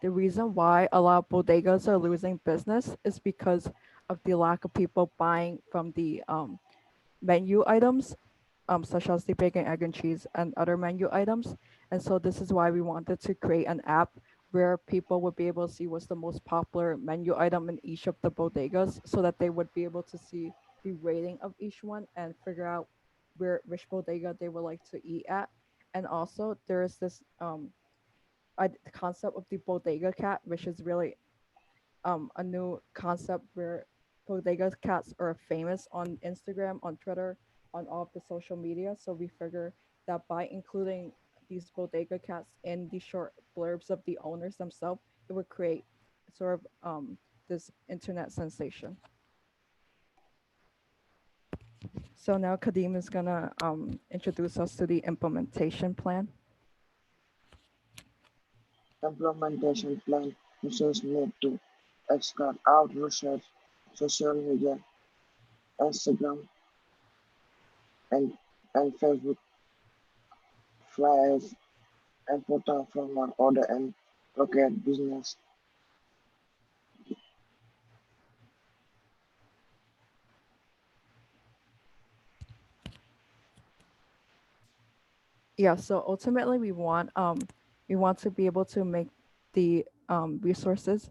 the reason why a lot of bodegas are losing business is because of the lack of people buying from the menu items, such as the bacon, egg, and cheese and other menu items. And so this is why we wanted to create an app where people would be able to see what's the most popular menu item in each of the bodegas so that they would be able to see the rating of each one and figure out which bodega they would like to eat at. And also there is this concept of the bodega cat, which is really a new concept where bodega cats are famous on Instagram, on Twitter, on all of the social media. So we figure that by including these bodega cats in the short blurbs of the owners themselves, it would create sort of this internet sensation. So now Kadim is gonna introduce us to the implementation plan. Implementation plan is made to export out research, social media, Instagram, and Facebook flyers and put on from our order and local business. Yeah, so ultimately we want to be able to make the resources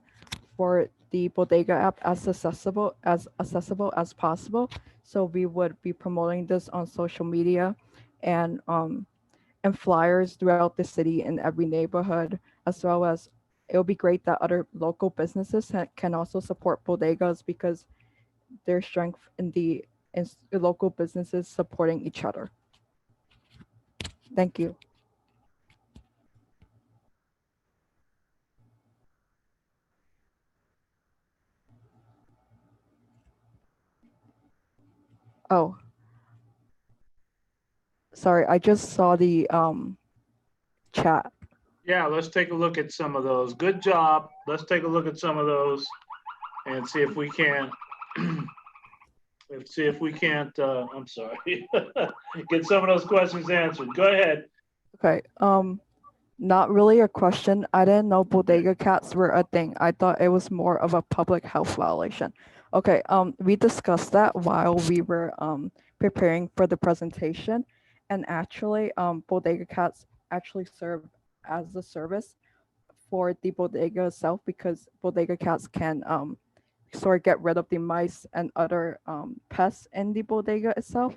for the bodega app as accessible as possible. So we would be promoting this on social media and flyers throughout the city in every neighborhood, as well as it would be great that other local businesses can also support bodegas because there's strength in the local businesses supporting each other. Thank you. Oh, sorry, I just saw the chat. Yeah, let's take a look at some of those. Good job. Let's take a look at some of those and see if we can see if we can't I'm sorry get some of those questions answered. Go ahead. Okay. Not really a question. I didn't know bodega cats were a thing. I thought it was more of a public health violation. Okay. We discussed that while we were preparing for the presentation, and actually, bodega cats actually serve as a service for the bodega itself because bodega cats can sort of get rid of the mice and other pests in the bodega itself.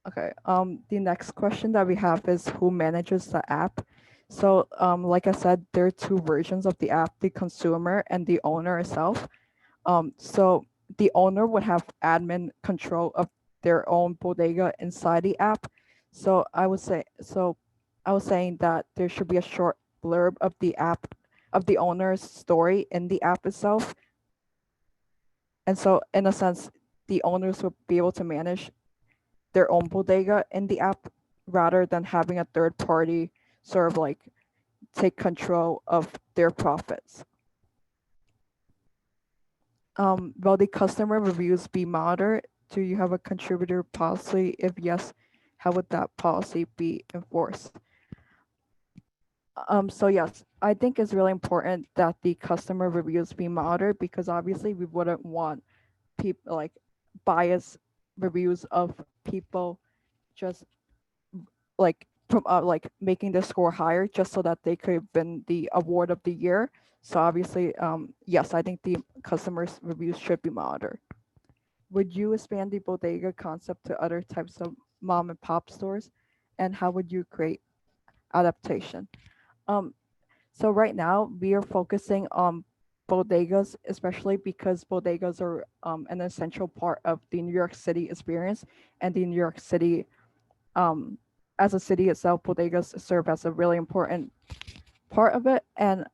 Okay. The next question that we have is who manages the app? So, like I said, there are two versions of the app: the consumer and the owner itself. So the owner would have admin control of their own bodega inside the app. So I was saying that there should be a short blurb of the app of the owner's story in the app itself. And so, in a sense, the owners would be able to manage their own bodega in the app rather than having a third party sort of like take control of their profits. Will the customer reviews be monitored? Do you have a contributor policy? If yes, how would that policy be enforced? So yes, I think it's really important that the customer reviews be monitored because obviously we wouldn't want people like biased reviews of people just like like making the score higher just so that they could win the award of the year. So obviously, yes, I think the customers' reviews should be monitored. Would you expand the bodega concept to other types of mom and pop stores, and how would you create adaptation? So right now we are focusing on bodegas, especially because bodegas are an essential part of the New York City experience, and the New York City as a city itself, bodegas serve as a really important part of it. And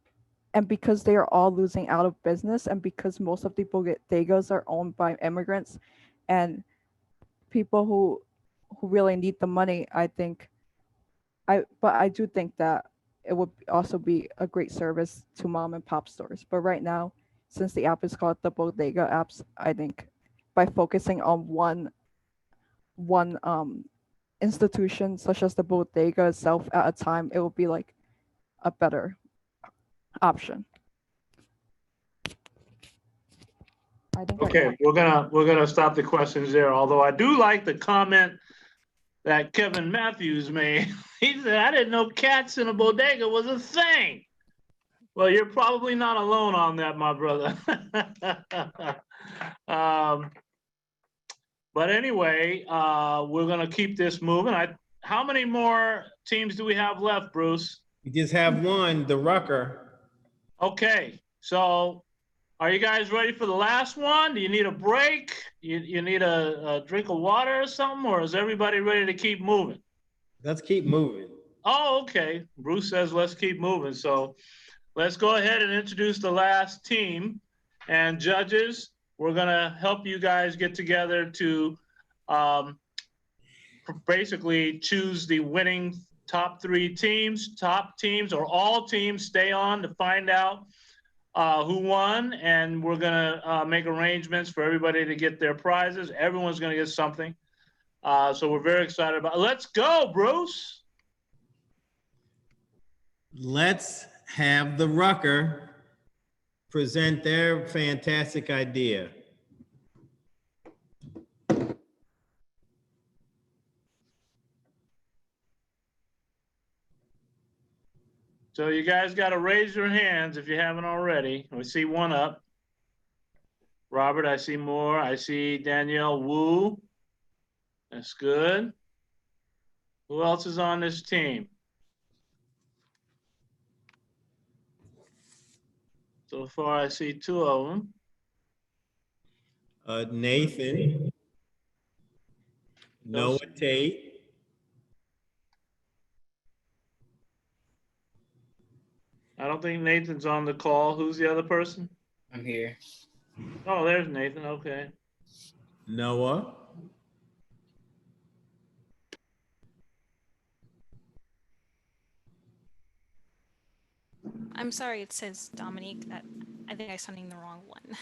And because they are all losing out of business, and because most of the bodegas are owned by immigrants and people who really need the money, but I do think that it would also be a great service to mom and pop stores. But right now, since the app is called the Bodega apps, I think by focusing on one institution such as the bodega itself at a time, it will be like a better option. I think Okay, we're gonna stop the questions there. Although I do like the comment that Kevin Matthews made. He said, "I didn't know cats in a bodega was a thing." Well, you're probably not alone on that, my brother. But anyway, we're gonna keep this moving. How many more teams do we have left, Bruce? We just have one, the Rucker. Okay, so are you guys ready for the last one? Do you need a break? You need a drink of water or something, or is everybody ready to keep moving? Let's keep moving. Oh, okay. Bruce says let's keep moving. So let's go ahead and introduce the last team. And judges, we're gonna help you guys get together to basically choose the winning top 3 teams. Top teams or all teams stay on to find out who won, and we're gonna make arrangements for everybody to get their prizes. Everyone's gonna get something. So we're very excited about it. Let's go, Bruce. Let's have the Rucker present their fantastic idea. So you guys got to raise your hands if you haven't already. We see one up. Robert, I see more. I see Danielle Wu. That's good. Who else is on this team? So far, I see 2 of them. Nathan, Noah Tate. I don't think Nathan's on the call. Who's the other person? I'm here. Oh, there's Nathan. Okay. Noah. I'm sorry, it says Dominique. That I think I'm sending the wrong one.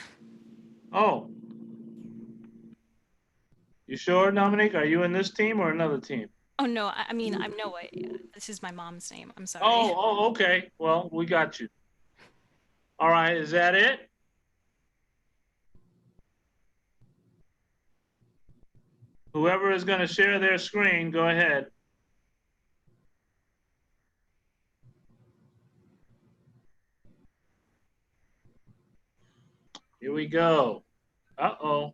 Oh. You sure, Dominique? Are you in this team or another team? Oh no, I mean I'm Noah. This is my mom's name. I'm sorry. Oh, okay. Well, we got you. All right, is that it? Whoever is going to share their screen, go ahead. Here we go. Uh-oh.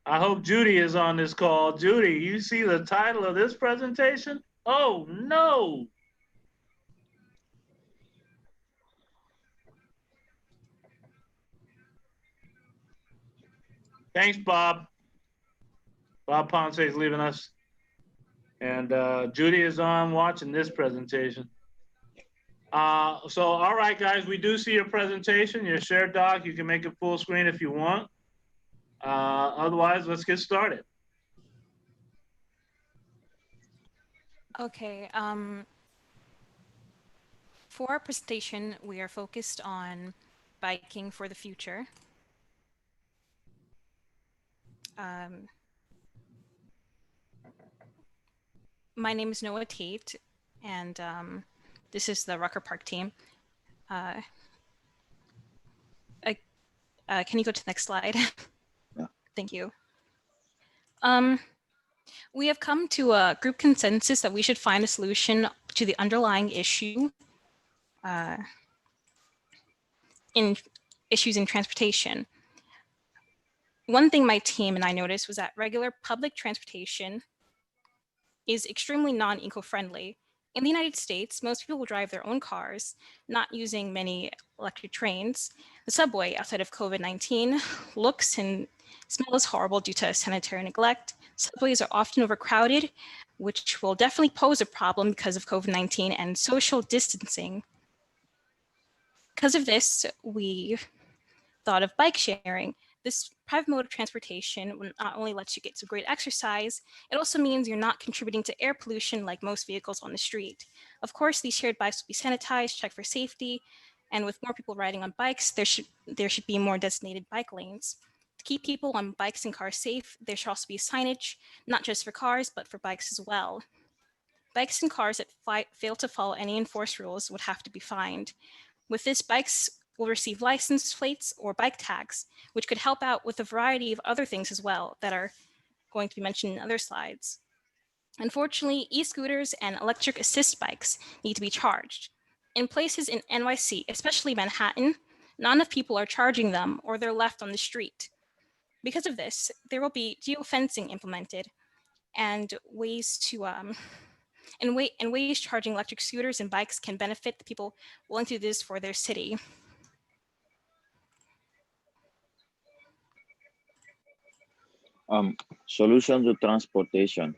I hope Judy is on this call. Judy, you see the title of this presentation? Oh, no. Thanks, Bob. Bob Ponce is leaving us. And Judy is on watching this presentation. So, all right, guys, we do see your presentation, your shared doc. You can make it full screen if you want. Otherwise, let's get started. Okay. For our presentation, we are focused on biking for the future. My name is Noah Tate, and this is the Rucker Park team. Can you go to the next slide? Yeah. Thank you. We have come to a group consensus that we should find a solution to the underlying issue in issues in transportation. One thing my team and I noticed was that regular public transportation is extremely non-eco-friendly. In the United States, most people drive their own cars, not using many electric trains. The subway, outside of COVID-19, looks and smells horrible due to sanitary neglect. Subways are often overcrowded, which will definitely pose a problem because of COVID-19 and social distancing. Because of this, we thought of bike sharing. This private mode of transportation not only lets you get some great exercise, it also means you're not contributing to air pollution like most vehicles on the street. Of course, these shared bikes will be sanitized, checked for safety, and with more people riding on bikes, there should be more designated bike lanes. To keep people on bikes and cars safe, there should also be signage, not just for cars, but for bikes as well. Bikes and cars that fail to follow any enforced rules would have to be fined. With this, bikes will receive license plates or bike tags, which could help out with a variety of other things as well that are going to be mentioned in other slides. Unfortunately, e-scooters and electric assist bikes need to be charged. In places in NYC, especially Manhattan, not enough people are charging them or they're left on the street. Because of this, there will be geofencing implemented and ways charging electric scooters and bikes can benefit the people willing to do this for their city. Solution to transportation.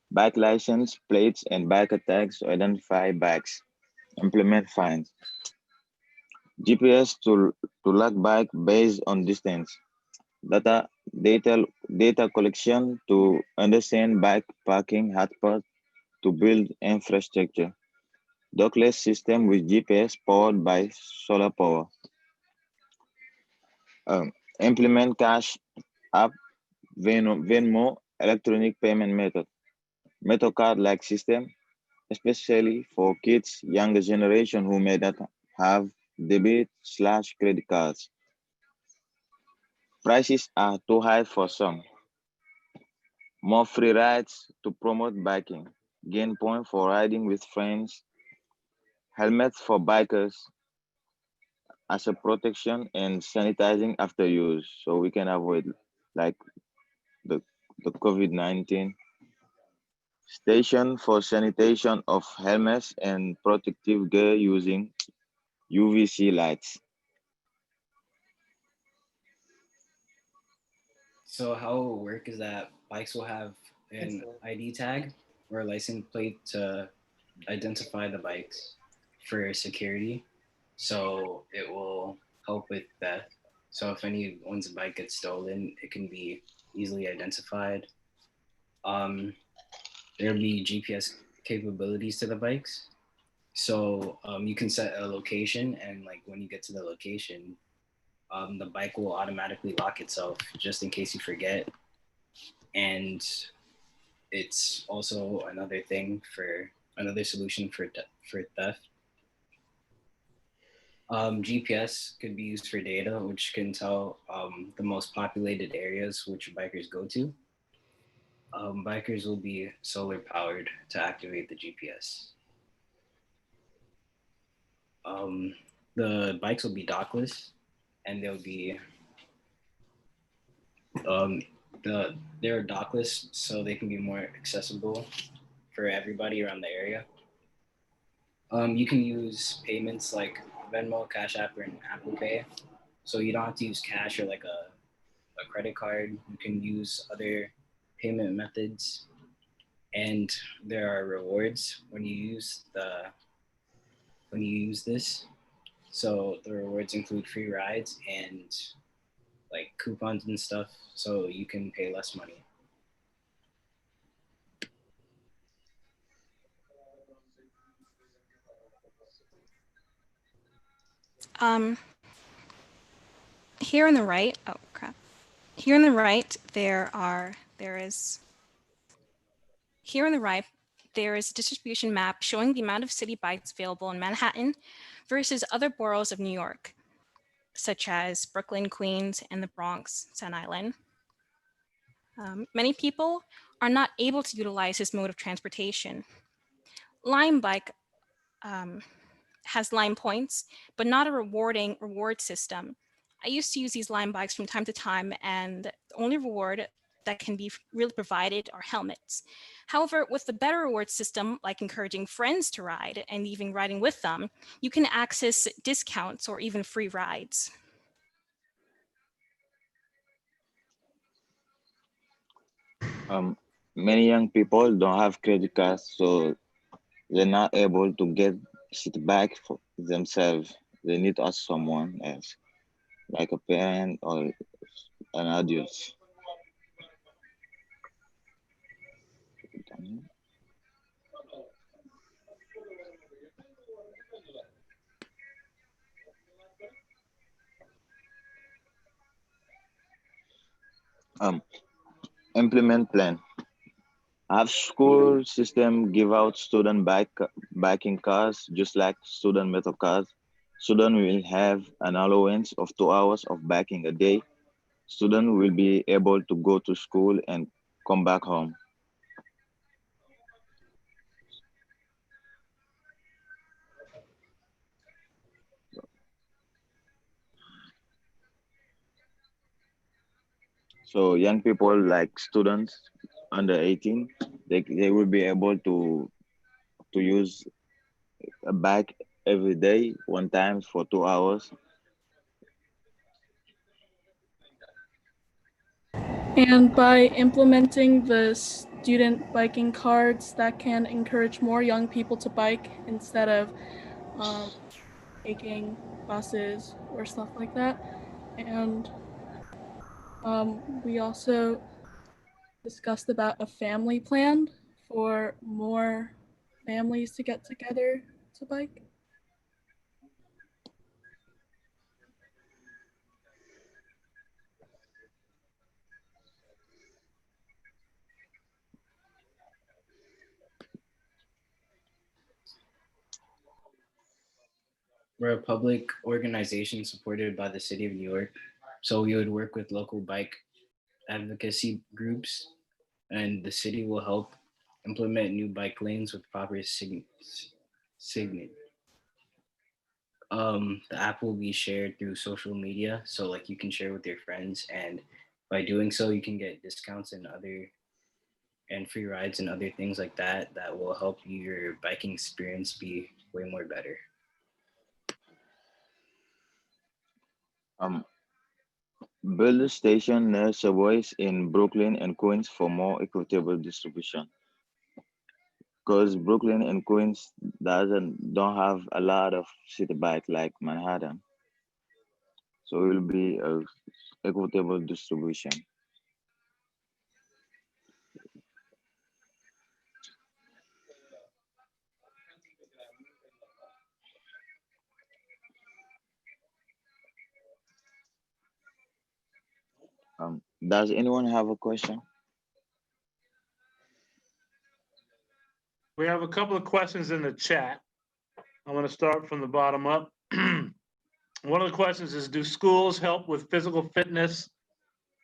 Bike license plates and bike tags to identify bikes. Implement fines. GPS to log bike based on distance. Data collection to understand bike parking hotspots to build infrastructure. Dockless system with GPS powered by solar power. Implement cash app, Venmo, electronic payment method. MetroCard-like system, especially for kids, younger generation who may not have debit/credit cards. Prices are too high for some. More free rides to promote biking. Gain point for riding with friends. Helmets for bikers as a protection and sanitizing after use so we can avoid like the COVID-19. Station for sanitation of helmets and protective gear using UVC lights. So how it will work is that bikes will have an ID tag or a license plate to identify the bikes for security. So it will help with theft. So if anyone's bike gets stolen, it can be easily identified. There'll be GPS capabilities to the bikes. So you can set a location, and like when you get to the location, the bike will automatically lock itself just in case you forget. And it's also another solution for theft. GPS could be used for data, which can tell the most populated areas which bikers go to. Bikers will be solar powered to activate the GPS. The bikes will be dockless, and they'll be they're dockless, so they can be more accessible for everybody around the area. You can use payments like Venmo, Cash App, and Apple Pay, so you don't have to use cash or like a credit card. You can use other payment methods, and there are rewards when you use this. So the rewards include free rides and like coupons and stuff, so you can pay less money. Here on the right, oh crap. Here on the right, there is a distribution map showing the amount of city bikes available in Manhattan versus other boroughs of New York, such as Brooklyn, Queens, and the Bronx, Staten Island. Many people are not able to utilize this mode of transportation. Lime Bike has Lime points, but not a reward system. I used to use these Lime bikes from time to time, and the only reward that can be really provided are helmets. However, with the better reward system, like encouraging friends to ride and even riding with them, you can access discounts or even free rides. Many young people don't have credit cards, so they're not able to get it back for themselves. they need to ask someone else, like a parent or an adult. Um, Implement plan. Have school system give out student biking cars just like student metal cars. Student will have an allowance of 2 hours of biking a day. Student will be able to go to school and come back home. So young people like students under 18, they will be able to use a bike every day, one time for 2 hours. And by implementing the student biking cards, that can encourage more young people to bike instead of taking buses or stuff like that. And we also discussed about a family plan for more families to get together to bike. We're a public organization supported by the city of New York. So we would work with local bike advocacy groups, and the city will help implement new bike lanes with proper signage. The app will be shared through social media, so like you can share with your friends, and by doing so, you can get discounts and free rides and other things like that that will help your biking experience be way more better. Um, Build a station near subways in Brooklyn and Queens for more equitable distribution. Because Brooklyn and Queens don't have a lot of city bike like Manhattan, so it will be a equitable distribution. Does anyone have a question? We have a couple of questions in the chat. I'm going to start from the bottom up. One of the questions is, do schools help with physical fitness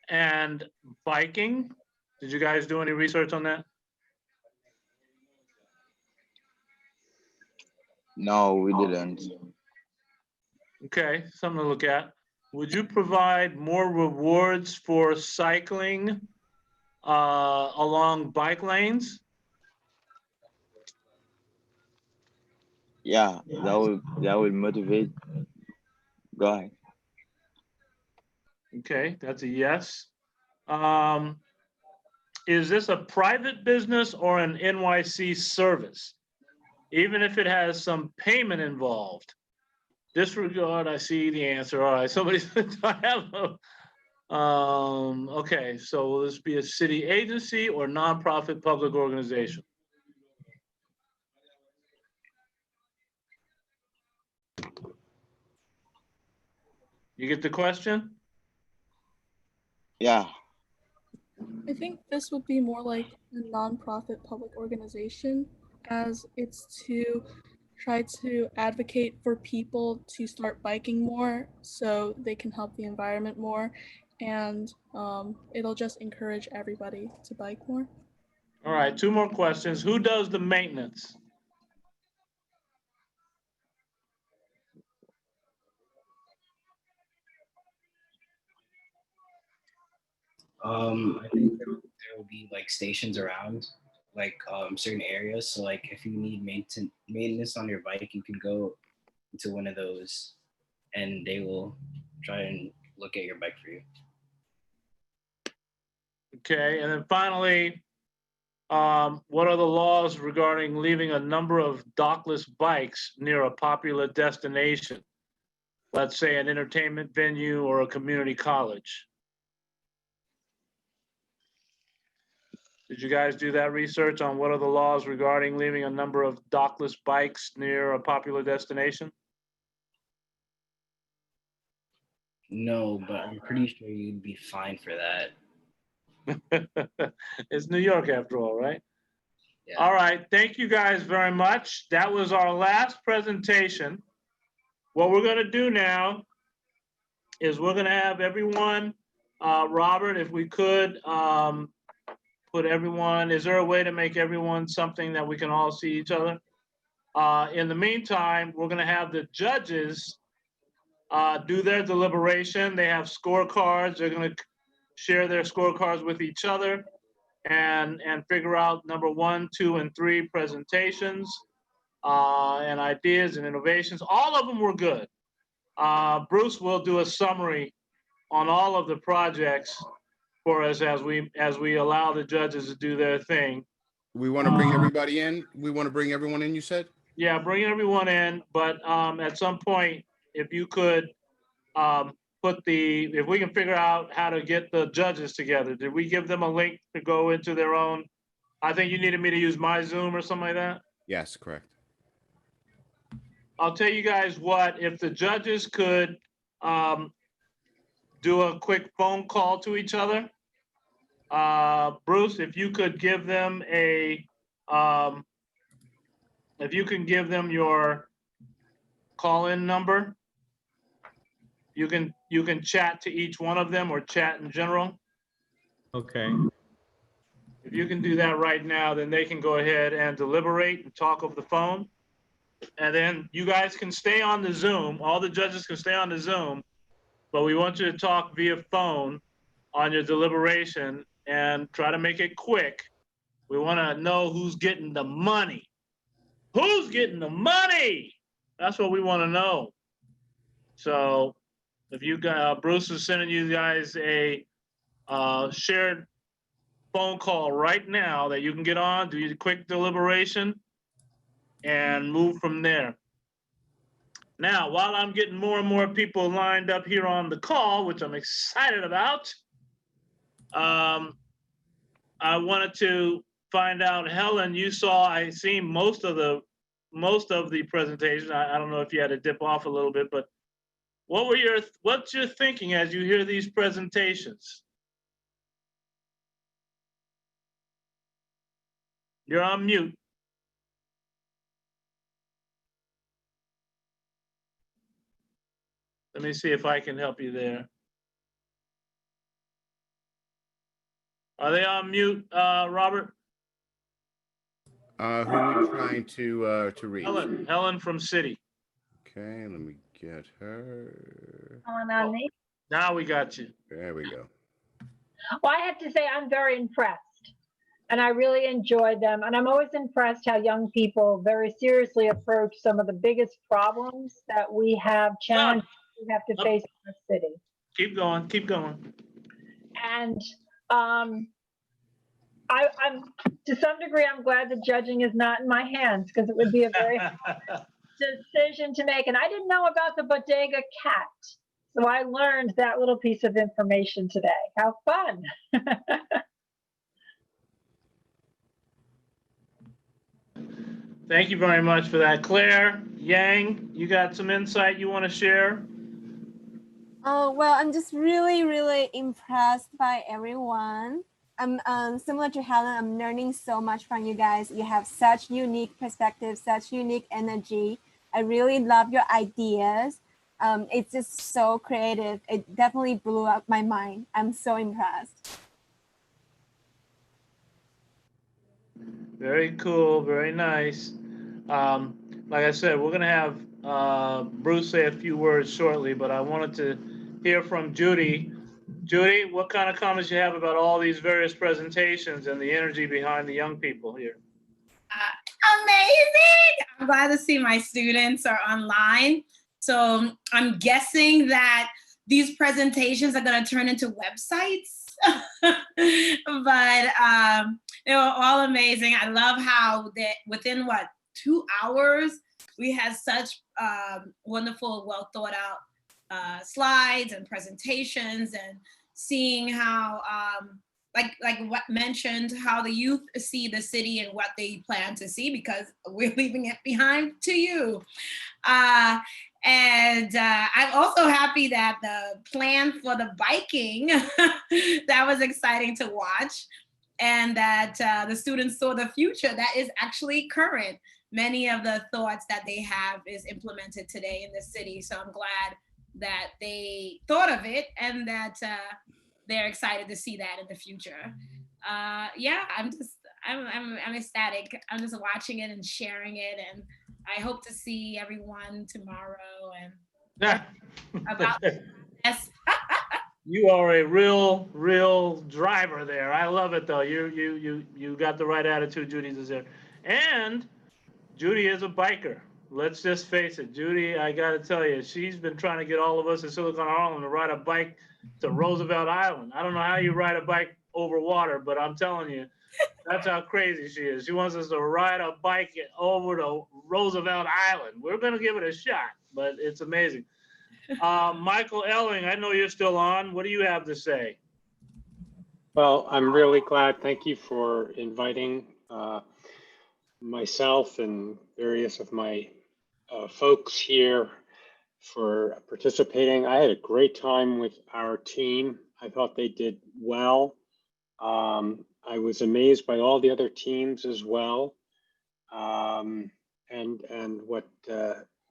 and biking? Did you guys do any research on that? No, we didn't. Okay, something to look at. Would you provide more rewards for cycling along bike lanes? Yeah, that will motivate. Go ahead. Okay, that's a yes. Is this a private business or an NYC service? Even if it has some payment involved? Disregard, I see the answer. All right, somebody said, I have a, okay, so will this be a city agency or nonprofit public organization? You get the question? Yeah. I think this would be more like a nonprofit public organization, as it's to try to advocate for people to start biking more so they can help the environment more, and it'll just encourage everybody to bike more. All right, two more questions. Who does the maintenance? I think there will be like stations around like certain areas. So like if you need maintenance on your bike, you can go to one of those and they will try and look at your bike for you. Okay, and then finally, what are the laws regarding leaving a number of dockless bikes near a popular destination? let's say, an entertainment venue or a community college? Did you guys do that research on what are the laws regarding leaving a number of dockless bikes near a popular destination? No, but I'm pretty sure you'd be fine for that. It's New York after all, right? Yeah. All right, thank you guys very much. That was our last presentation. What we're gonna do now is we're gonna have everyone, Robert, if we could, put everyone, is there a way to make everyone something that we can all see each other? In the meantime, we're gonna have the judges do their deliberation. They have scorecards. They're gonna share their scorecards with each other and figure out number 1, 2, and 3 presentations and ideas and innovations. All of them were good. Bruce will do a summary on all of the projects for us as we allow the judges to do their thing. We want to bring everybody in. We want to bring everyone in, you said? Yeah, bring everyone in, but at some point, if you could if we can figure out how to get the judges together. Did we give them a link to go into their own? I think you needed me to use my Zoom or something like that. Yes, correct. I'll tell you guys what, if the judges could do a quick phone call to each other. Bruce, if you could give them if you can give them your call-in number, you can chat to each one of them or chat in general. Okay. If you can do that right now, then they can go ahead and deliberate and talk over the phone. And then you guys can stay on the Zoom. All the judges can stay on the Zoom, but we want you to talk via phone on your deliberation and try to make it quick. We want to know who's getting the money. Who's getting the money? That's what we want to know. So if you got, Bruce is sending you guys a shared phone call right now that you can get on, do your quick deliberation, and move from there. Now, while I'm getting more and more people lined up here on the call, which I'm excited about, I wanted to find out, Helen, you saw, I seen most of the presentation. I don't know if you had to dip off a little bit, but what's your thinking as you hear these presentations? You're on mute. Let me see if I can help you there. Are they on mute, Robert? Who are we trying to reach? Helen from City. Okay, let me get her. On me. Now we got you. There we go. Well, I have to say I'm very impressed. And I really enjoyed them. And I'm always impressed how young people very seriously approach some of the biggest problems that we have, challenges we have to face in the city. Keep going, keep going. And I'm to some degree, I'm glad the judging is not in my hands because it would be a very hard decision to make. And I didn't know about the bodega cat. So I learned that little piece of information today. How fun. Thank you very much for that. Claire, Yang, you got some insight you want to share? Oh, well, I'm just really, really impressed by everyone. I'm similar to Helen, I'm learning so much from you guys. You have such unique perspectives, such unique energy. I really love your ideas. It's just so creative. It definitely blew up my mind. I'm so impressed. Very cool, very nice. Like I said, we're gonna have Bruce say a few words shortly, but I wanted to hear from Judy. Judy, what kind of comments you have about all these various presentations and the energy behind the young people here? Amazing! I'm glad to see my students are online. So I'm guessing that these presentations are going to turn into websites. But they were all amazing. I love how that within 2 hours we had such wonderful, well thought out slides and presentations, and seeing how, like what mentioned, how the youth see the city and what they plan to see, because we're leaving it behind to you. And I'm also happy that the plan for the biking, that was exciting to watch, and that the students saw the future that is actually current. Many of the thoughts that they have is implemented today in the city. So I'm glad that they thought of it, and that they're excited to see that in the future. Yeah, I'm ecstatic. I'm just watching it and sharing it, and I hope to see everyone tomorrow. And about yes. You are a real driver there. I love it though. You got the right attitude, Judy deserves. And Judy is a biker. Let's just face it, Judy, I got to tell you, she's been trying to get all of us in Silicon Harlem to ride a bike to Roosevelt Island. I don't know how you ride a bike over water, but I'm telling you, that's how crazy she is. She wants us to ride a bike over to Roosevelt Island. We're going to give it a shot, but it's amazing. Michael Elling, I know you're still on. What do you have to say? Well, I'm really glad. Thank you for inviting myself and various of my folks here for participating. I had a great time with our team. I thought they did well. I was amazed by all the other teams as well. And what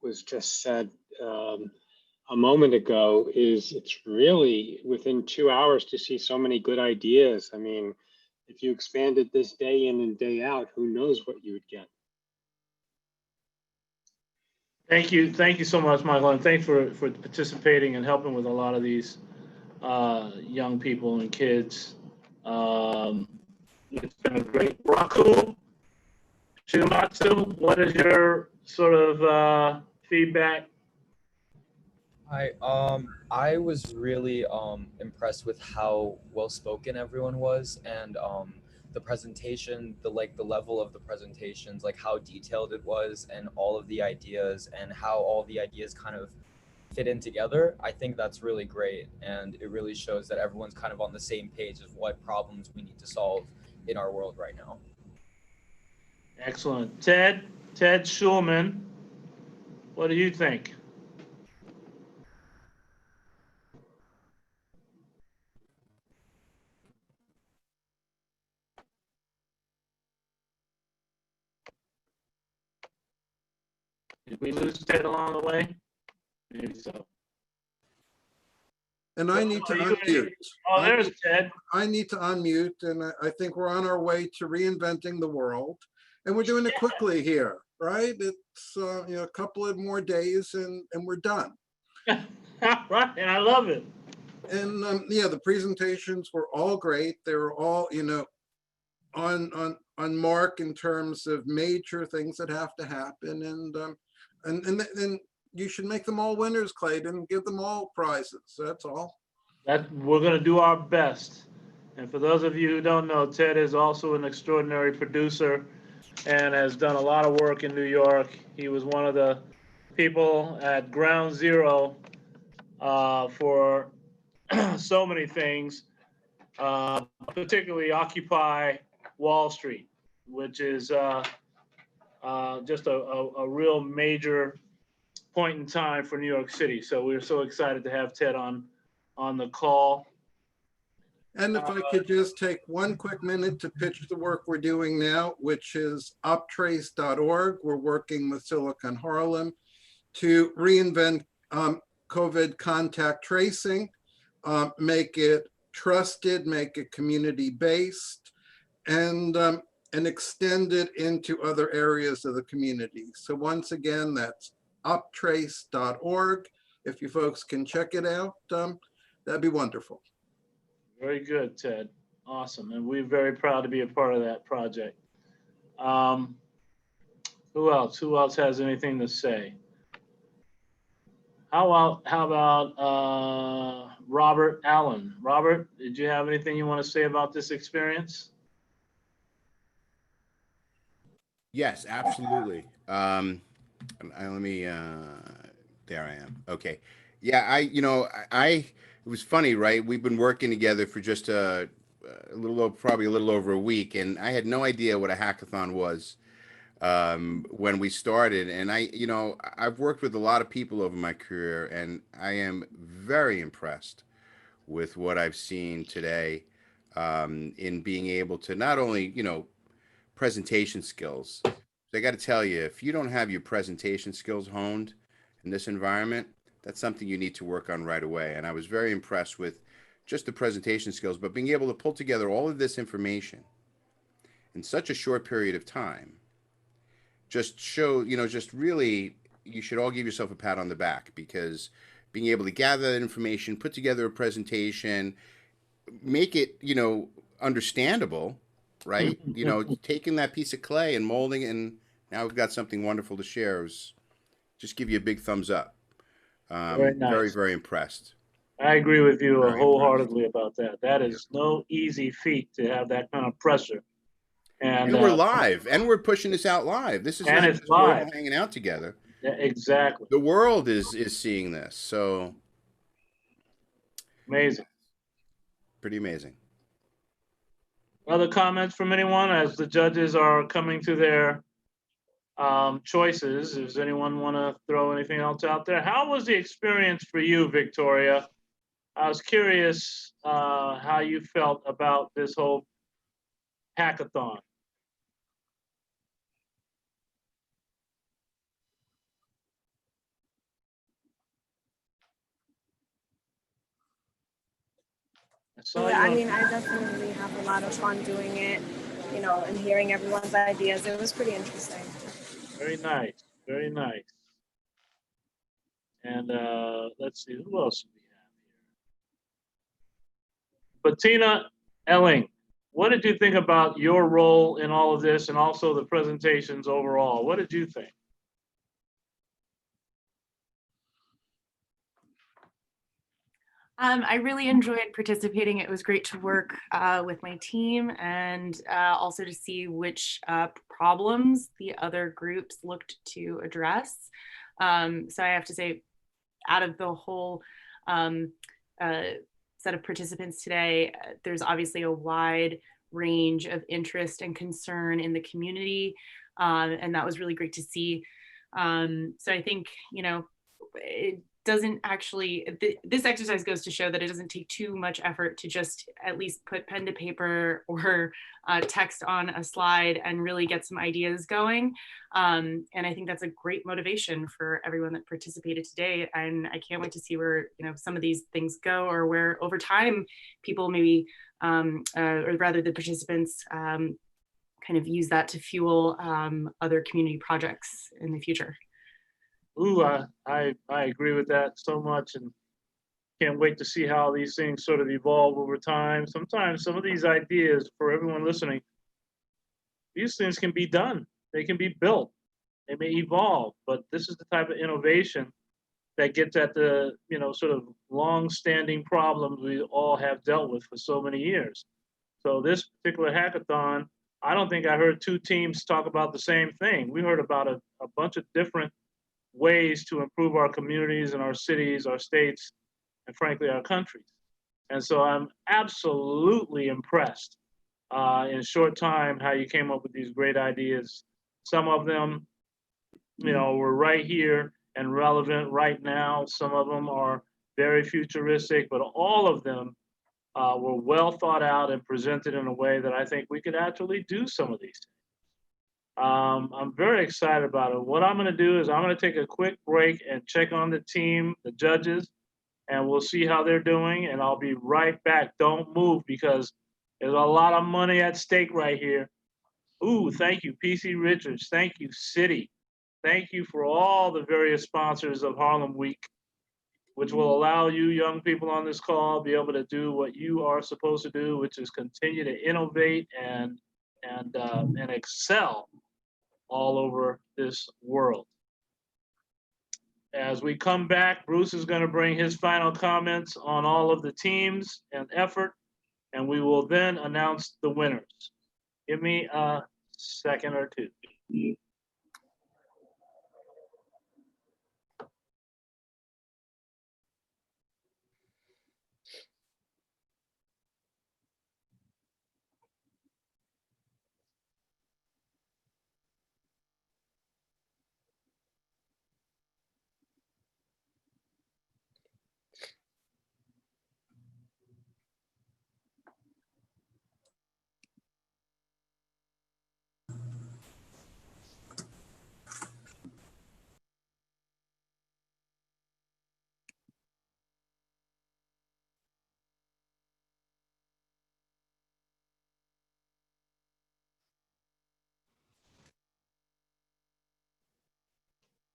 was just said a moment ago is it's really within 2 hours to see so many good ideas. I mean, if you expanded this day in and day out, who knows what you would get. Thank you so much, Michael, and thanks for participating and helping with a lot of these young people and kids. It's been a great. Raku Shimatsu, what is your sort of feedback? I was really impressed with how well spoken everyone was, and the presentation, the level of the presentations, like how detailed it was, and all of the ideas, and how all the ideas kind of fit in together. I think that's really great, and it really shows that everyone's kind of on the same page of what problems we need to solve in our world right now. Excellent. Ted Schulman, what do you think? Did we lose Ted along the way? Maybe so. And I need to unmute. Oh, there's Ted. I need to unmute, and I think we're on our way to reinventing the world, and we're doing it quickly here, right? It's a couple of more days, and we're done. Right, and I love it. And yeah, the presentations were all great. They were all on mark in terms of major things that have to happen, and you should make them all winners, Clayton. Give them all prizes. That's all. We're going to do our best. And for those of you who don't know, Ted is also an extraordinary producer and has done a lot of work in New York. He was one of the people at ground zero for so many things, particularly Occupy Wall Street, which is just a real major point in time for New York City. So we're so excited to have Ted on the call. And if I could just take one quick minute to pitch the work we're doing now, which is uptrace.org. We're working with Silicon Harlem to reinvent COVID contact tracing, make it trusted, make it community-based, and extend it into other areas of the community. So once again, that's uptrace.org. If you folks can check it out, that'd be wonderful. Very good, Ted. Awesome. And we're very proud to be a part of that project. Who else? Who else has anything to say? How about Robert Allen? Robert, did you have anything you want to say about this experience? Yes, absolutely. Let me, there I am. Okay. Yeah, it was funny, right? We've been working together for just probably a little over a week, and I had no idea what a hackathon was when we started. And I've worked with a lot of people over my career, and I am very impressed with what I've seen today in being able to not only, presentation skills. I got to tell you, if you don't have your presentation skills honed in this environment, that's something you need to work on right away. And I was very impressed with just the presentation skills, but being able to pull together all of this information in such a short period of time just just really, you should all give yourself a pat on the back, because being able to gather that information, put together a presentation, make it, understandable, right? Taking that piece of clay and molding it, and now we've got something wonderful to share. Just give you a big thumbs up. Very Very, nice. very impressed. I agree with you Very wholeheartedly about that. That is no easy feat to have that kind of pressure. And we're live, and we're pushing this out live. This is and not it's just we're live. all hanging out together. Yeah, exactly. The world is seeing this, so Amazing. pretty amazing. Other comments from anyone as the judges are coming to their choices? Does anyone want to throw anything else out there? How was the experience for you, Victoria? I was curious how you felt about this whole hackathon. Yeah, I mean, I definitely have a lot of fun doing it, and hearing everyone's ideas. It was pretty interesting. Very nice, very nice. And let's see, who else do we have here? Bettina Elling, what did you think about your role in all of this, and also the presentations overall? What did you think? I really enjoyed participating. It was great to work with my team, and also to see which problems the other groups looked to address. So I have to say, out of the whole set of participants today, there's obviously a wide range of interest and concern in the community, and that was really great to see. So I think, it doesn't actually, this exercise goes to show that it doesn't take too much effort to just at least put pen to paper or text on a slide and really get some ideas going. And I think that's a great motivation for everyone that participated today. And I can't wait to see where some of these things go, or where over time people maybe, or rather the participants, kind of use that to fuel other community projects in the future. Ooh, I agree with that so much, and can't wait to see how these things sort of evolve over time. Sometimes some of these ideas, for everyone listening, these things can be done. They can be built. They may evolve, but this is the type of innovation that gets at the sort of long-standing problems we all have dealt with for so many years. So this particular hackathon, I don't think I heard two teams talk about the same thing. We heard about a bunch of different ways to improve our communities and our cities, our states, and frankly, our countries. And so I'm absolutely impressed in a short time how you came up with these great ideas. Some of them, were right here and relevant right now. Some of them are very futuristic, but all of them were well thought out and presented in a way that I think we could actually do some of these. I'm very excited about it. What I'm going to do is I'm going to take a quick break and check on the team, the judges, and we'll see how they're doing. And I'll be right back. Don't move, because there's a lot of money at stake right here. Ooh, thank you, PC Richards. Thank you, City. Thank you for all the various sponsors of Harlem Week, which will allow you young people on this call be able to do what you are supposed to do, which is continue to innovate and excel all over this world. As we come back, Bruce is going to bring his final comments on all of the teams and effort, and we will then announce the winners. Give me a second or two. All 。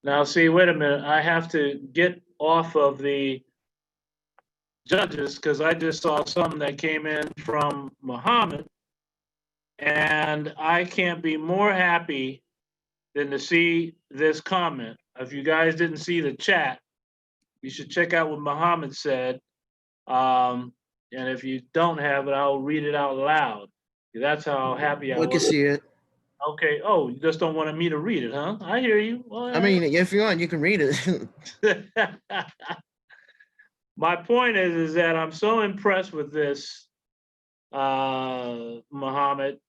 Now, see, wait a minute. I have to get off of the judges because I just saw something that came in from Muhammad, and I can't be more happy than to see this comment. If you guys didn't see the chat, you should check out what Muhammad said. And if you don't have it, I'll read it out loud. That's how happy I was. We can see it. Okay. Oh, you just don't want me to read it, huh? I hear you. I mean, if you want, you can read it. My point is that I'm so impressed with this, Muhammad.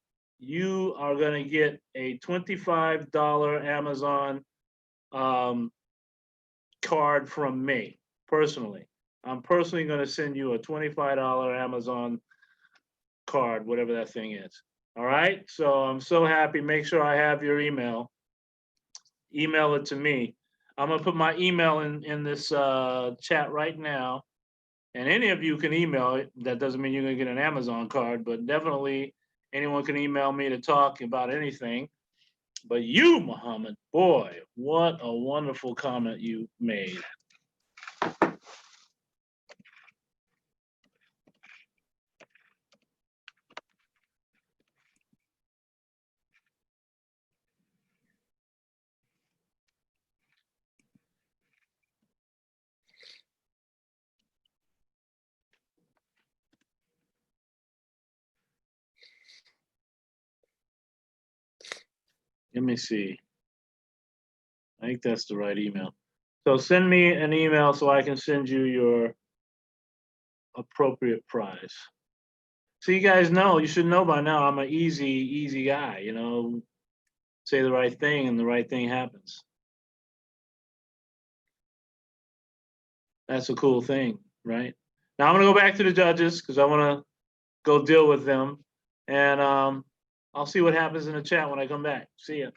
You are going to get a $25 Amazon card from me personally. I'm personally going to send you a $25 Amazon card, whatever that thing is. All right. So I'm so happy. Make sure I have your email. Email it to me. I'm going to put my email in this chat right now. And any of you can email it. That doesn't mean you're going to get an Amazon card, but definitely anyone can email me to talk about anything. But you, Muhammad, boy, what a wonderful comment you made. Let me see. I think that's the right email. So send me an email so I can send you your appropriate prize. So you guys know, you should know by now, I'm an easy guy, you know, say the right thing and the right thing happens. That's a cool thing, right? Now I'm gonna go back to the judges because I wanna go deal with them. And I'll see what happens in the chat when I come back. See ya.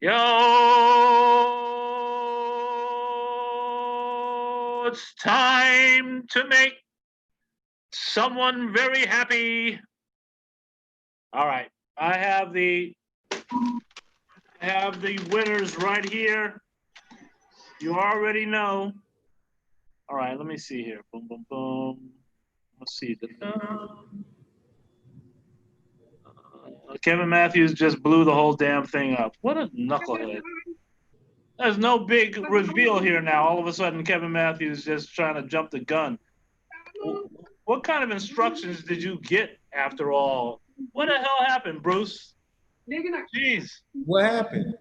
Yo, it's time to make someone very happy. All right, I have the winners right here. You already know. All right, let me see here. Boom, boom, boom. Let's see. Kevin Matthews just blew the whole damn thing up. What a knucklehead. There's no big reveal here now. All of a sudden, Kevin Matthews just trying to jump the gun. What kind of instructions did you get after all? What the hell happened, Bruce? Jeez. What happened?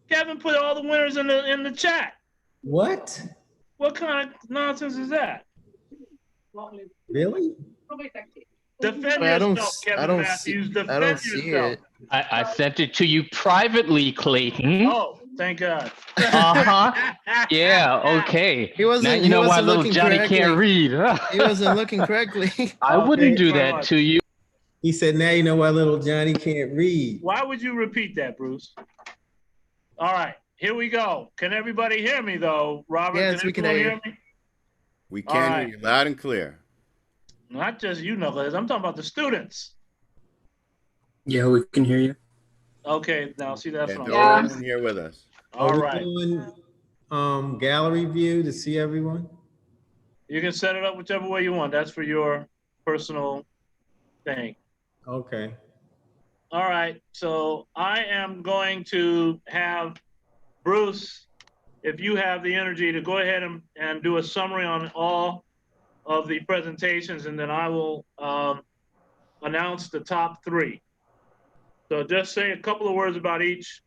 Kevin put all the winners in the chat. What? What kind of nonsense is that? Really? Defend I don't yourself, s- Kevin I don't Matthews. see- Defend I don't see yourself. it. I sent it to you privately, Clayton. Oh, thank God. Uh-huh. Yeah, okay. He wasn't. Now you he know why wasn't little looking Johnny correctly. can't read. He wasn't looking correctly. I wouldn't do that to you. He said, now you know why little Johnny can't read. Why would you repeat that, Bruce? All right, here we go. Can everybody hear me, though? Robert, Yes, we can everyone hear you. me? We All can right. hear you loud and clear. Not just you, knuckleheads. I'm talking about the students. Yeah, we can hear you. Okay, now see, that's And what they're I'm all in here with us. All Are we right. doing gallery view to see everyone? You can set it up whichever way you want. That's for your personal thing. Okay. All right, so I am going to have Bruce, if you have the energy, to go ahead and do a summary on all of the presentations, and then I will announce the top three. So just say a couple of words about each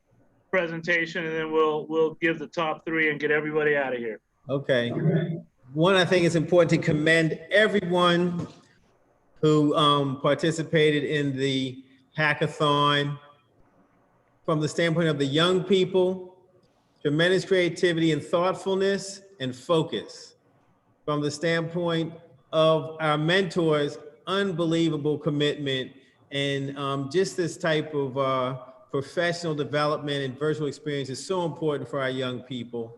presentation, and then we'll give the top three and get everybody out of here. Okay. One, I think it's important to commend everyone who participated in the hackathon. From the standpoint of the young people, tremendous creativity and thoughtfulness and focus. From the standpoint of our mentors, unbelievable commitment and just this type of professional development and virtual experience is so important for our young people.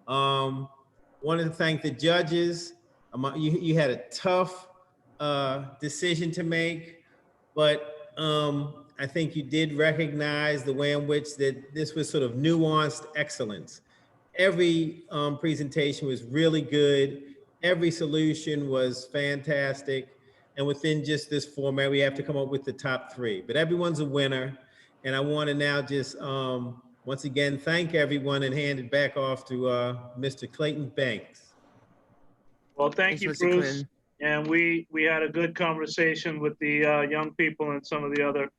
Wanted to thank the judges. You had a tough decision to make, but I think you did recognize the way in which that this was sort of nuanced excellence. Every presentation was really good. Every solution was fantastic. And within just this format, we have to come up with the top three, but everyone's a winner. And I want to now just once again, thank everyone and hand it back off to Mr. Clayton Banks. Well, thank Thanks, you, Mr. Bruce. Clinton. And we had a good conversation with the young people and some of the other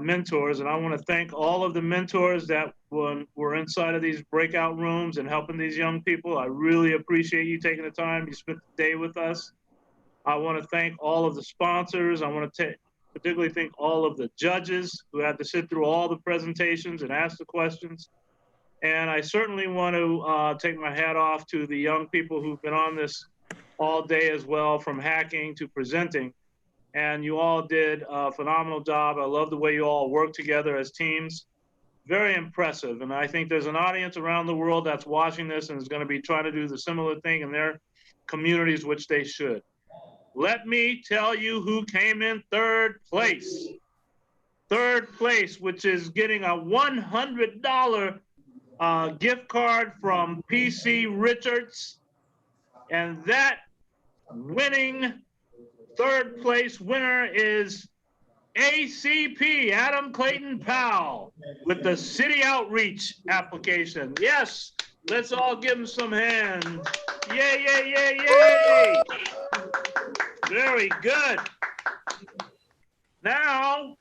mentors. And I want to thank all of the mentors that were inside of these breakout rooms and helping these young people. I really appreciate you taking the time. You spent the day with us. I want to thank all of the sponsors. I want to particularly thank all of the judges who had to sit through all the presentations and ask the questions. And I certainly want to take my hat off to the young people who've been on this all day as well, from hacking to presenting. And you all did a phenomenal job. I love the way you all work together as teams. Very impressive. And I think there's an audience around the world that's watching this and is going to be trying to do the similar thing in their communities, which they should. Let me tell you who came in third place. Third place, which is getting a $100 gift card from PC Richards. And that winning third place winner is ACP, Adam Clayton Powell, with the City Outreach application. Yes, let's all give him some hands. Yay, yay, yay, yay. Very good. Now,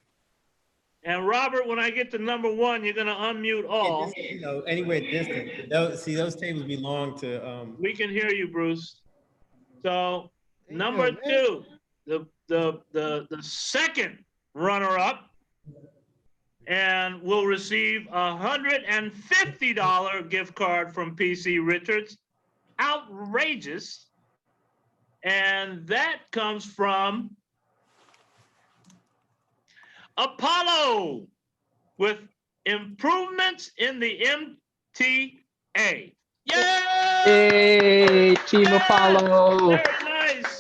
and Robert, when I get to number one, you're gonna unmute all. You know, anywhere distant. Those tables belong to. We can hear you, Bruce. So number two, the second runner-up, and will receive a $150 gift card from PC Richards. Outrageous. And that comes from Apollo with improvements in the MTA. Yay! Hey, Team Apollo. Very nice.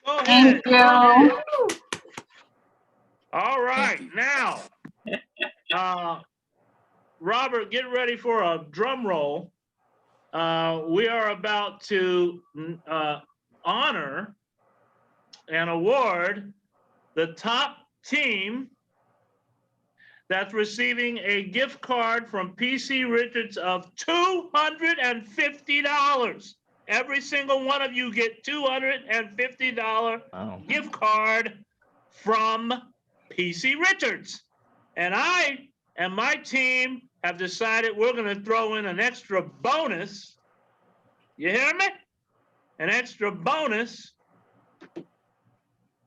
Go ahead. Thank Go ahead. you. All right, now, Robert, get ready for a drum roll. We are about to honor and award the top team that's receiving a gift card from PC Richards of $250. Every single one of you get $250 gift card from PC Richards. And I and my team have decided we're going to throw in an extra bonus. You hear me? An extra bonus.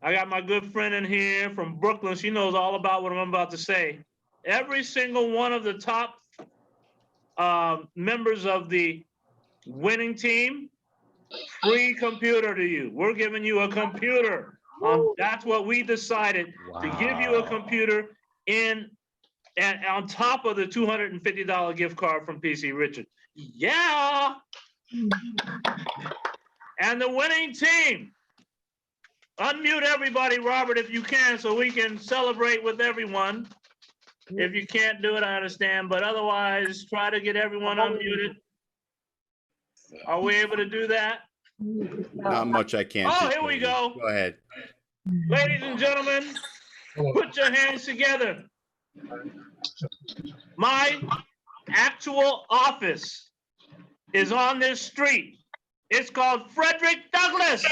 I got my good friend in here from Brooklyn. She knows all about what I'm about to say. Every single one of the top members of the winning team, free computer to you. We're giving you a computer. That's what we decided, to give you a computer and on top of the $250 gift card from PC Richards. Yeah. And the winning team. Unmute everybody, Robert, if you can, so we can celebrate with everyone. If you can't do it, I understand, but otherwise, try to get everyone unmuted. Are we able to do that? Not much I can't do. Oh, here we go. Go ahead. Ladies and gentlemen, put your hands together. My actual office is on this street. It's called Frederick Douglass.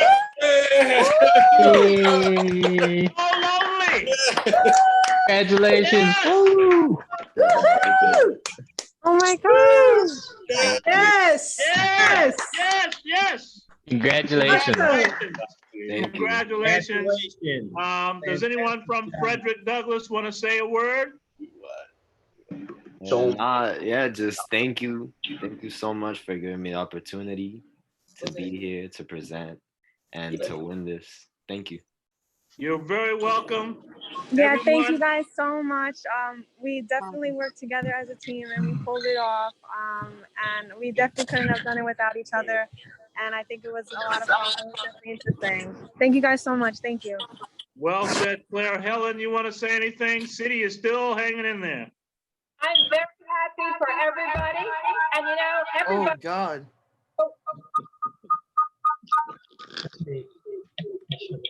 So lonely. Congratulations. Yes. Oh my gosh. Yes. Yes. Yes. Yes. Congratulations. Congratulations. Does anyone from Frederick Douglass want to say a word? So yeah, just thank you so much for giving me the opportunity to be here, to present, and to win this. Thank you. You're very welcome. Yeah, thank you guys so much. We definitely worked together as a team and we pulled it off. And we definitely couldn't have done it without each other. And I think it was a lot of fun. It was definitely interesting. Thank you guys so much. Thank you. Well said, Claire. Helen, you want to say anything? City is still hanging in there. I'm very happy for everybody. And you know, everybody. Oh, God.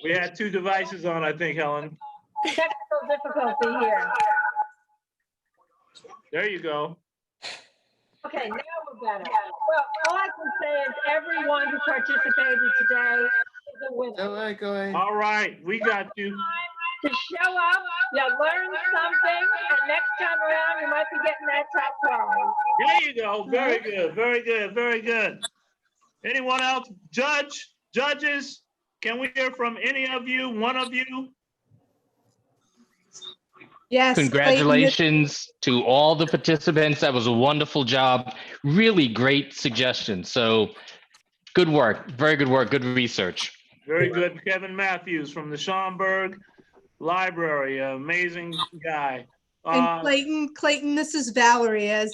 We had two devices on, I think, Helen. Technical difficulty here. There you go. Okay, now we're better. Well, all I can say is everyone who participated today is a winner. Go ahead. All right, we got you. To show up, you learn something, and next time around you might be getting that top prize. There you go. Very good. Very good. Very good. Anyone else? Judges, can we hear from any of you? One of you? Yes. Congratulations to all the participants. That was a wonderful job. Really great suggestions. So good work. Very good work. Good research. Very good. Kevin Matthews from the Schaumburg Library. Amazing guy. And Clayton, this is Valerie, as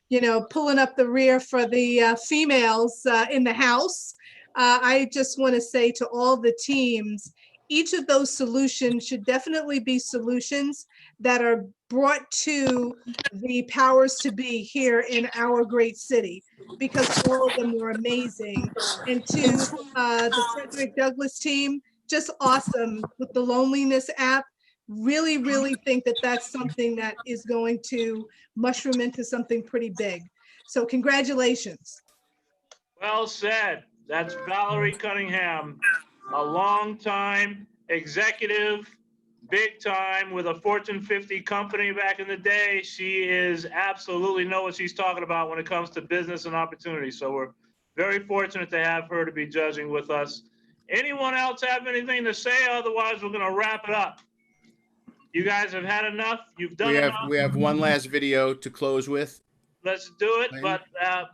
you know, pulling up the rear for the females in the house. I just want to say to all the teams, each of those solutions should definitely be solutions that are brought to the powers to be here in our great city, because all of them were amazing. And to the Frederick Douglass team, just awesome with the loneliness app. Really, really think that that's something that is going to mushroom into something pretty big. So congratulations. Well said. That's Valerie Cunningham, a long-time executive, big time with a Fortune 50 company back in the day. She is absolutely know what she's talking about when it comes to business and opportunity. So we're very fortunate to have her to be judging with us. Anyone else have anything to say? Otherwise, we're going to wrap it up. You guys have had enough. You've done enough. We have one last video to close with. Let's do it. But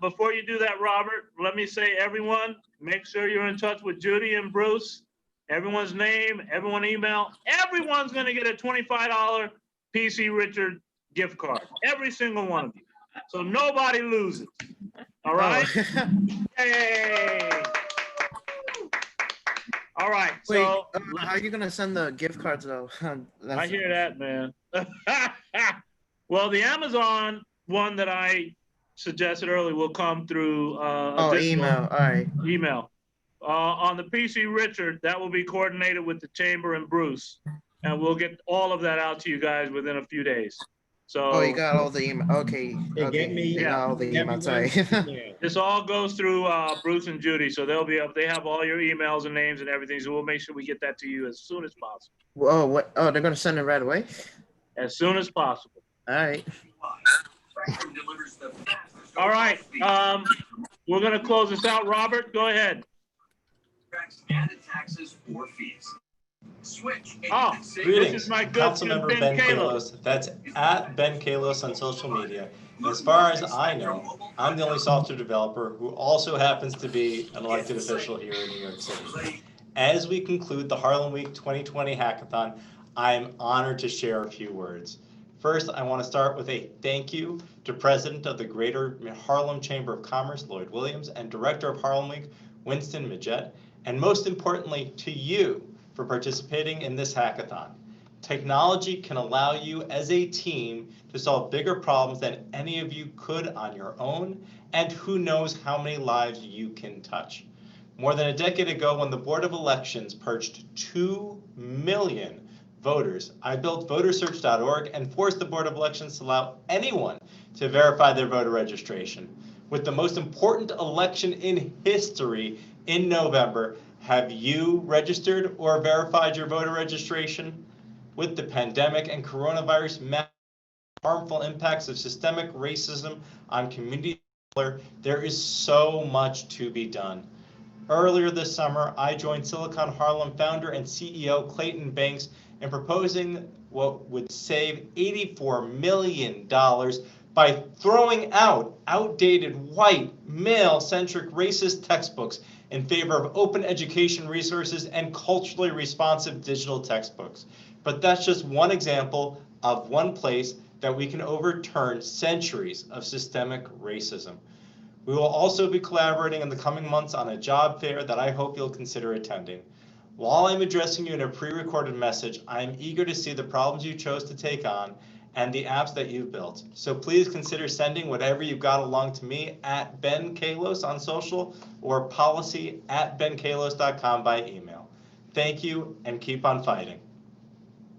before you do that, Robert, let me say, everyone, make sure you're in touch with Judy and Bruce. Everyone's name, everyone email. Everyone's going to get a $25 PC Richard gift card. Every single one of you. So nobody loses. All right? Yay! All right. Wait, So how are you gonna send the gift cards though? I hear that, man. Well, the Amazon one that I suggested earlier will come through email. All right. Email. On the PC Richard, that will be coordinated with the Chamber and Bruce, and we'll get all of that out to you guys within a few days. So Oh, you got all the email. Okay. Yeah, Okay. get me You got all the email. Sorry. this all goes through Bruce and Judy, so they have all your emails and names and everything. So we'll make sure we get that to you as soon as possible. Whoa, what? Oh, they're gonna send it right away? As soon as possible. All right. All right. We're gonna close this out. Robert, go ahead. Added taxes or fees. Switch. This is my good Councilmember friend Ben Kalos. Kalos. That's at Ben Kalos on social media. And as far as I know, I'm the only software developer who also happens to be an elected official here in New York City. As we conclude the Harlem Week 2020 Hackathon, I am honored to share a few words. First, I want to start with a thank you to President of the Greater Harlem Chamber of Commerce, Lloyd Williams, and Director of Harlem Week, Winston Majette, and most importantly, to you for participating in this hackathon. Technology can allow you as a team to solve bigger problems than any of you could on your own, and who knows how many lives you can touch. More than a decade ago, when the Board of Elections purged 2 million voters, I built votersearch.org and forced the Board of Elections to allow anyone to verify their voter registration. With the most important election in history in November, have you registered or verified your voter registration? With the pandemic and coronavirus harmful impacts of systemic racism on communities, there is so much to be done. Earlier this summer, I joined Silicon Harlem founder and CEO Clayton Banks in proposing what would save $84 million by throwing out outdated, white, male-centric, racist textbooks in favor of open education resources and culturally responsive digital textbooks. But that's just one example of one place that we can overturn centuries of systemic racism. We will also be collaborating in the coming months on a job fair that I hope you'll consider attending. While I'm addressing you in a pre-recorded message, I am eager to see the problems you chose to take on and the apps that you've built. So please consider sending whatever you've got along to me at Ben Kalos on social or policy@benkalos.com by email. Thank you and keep on fighting.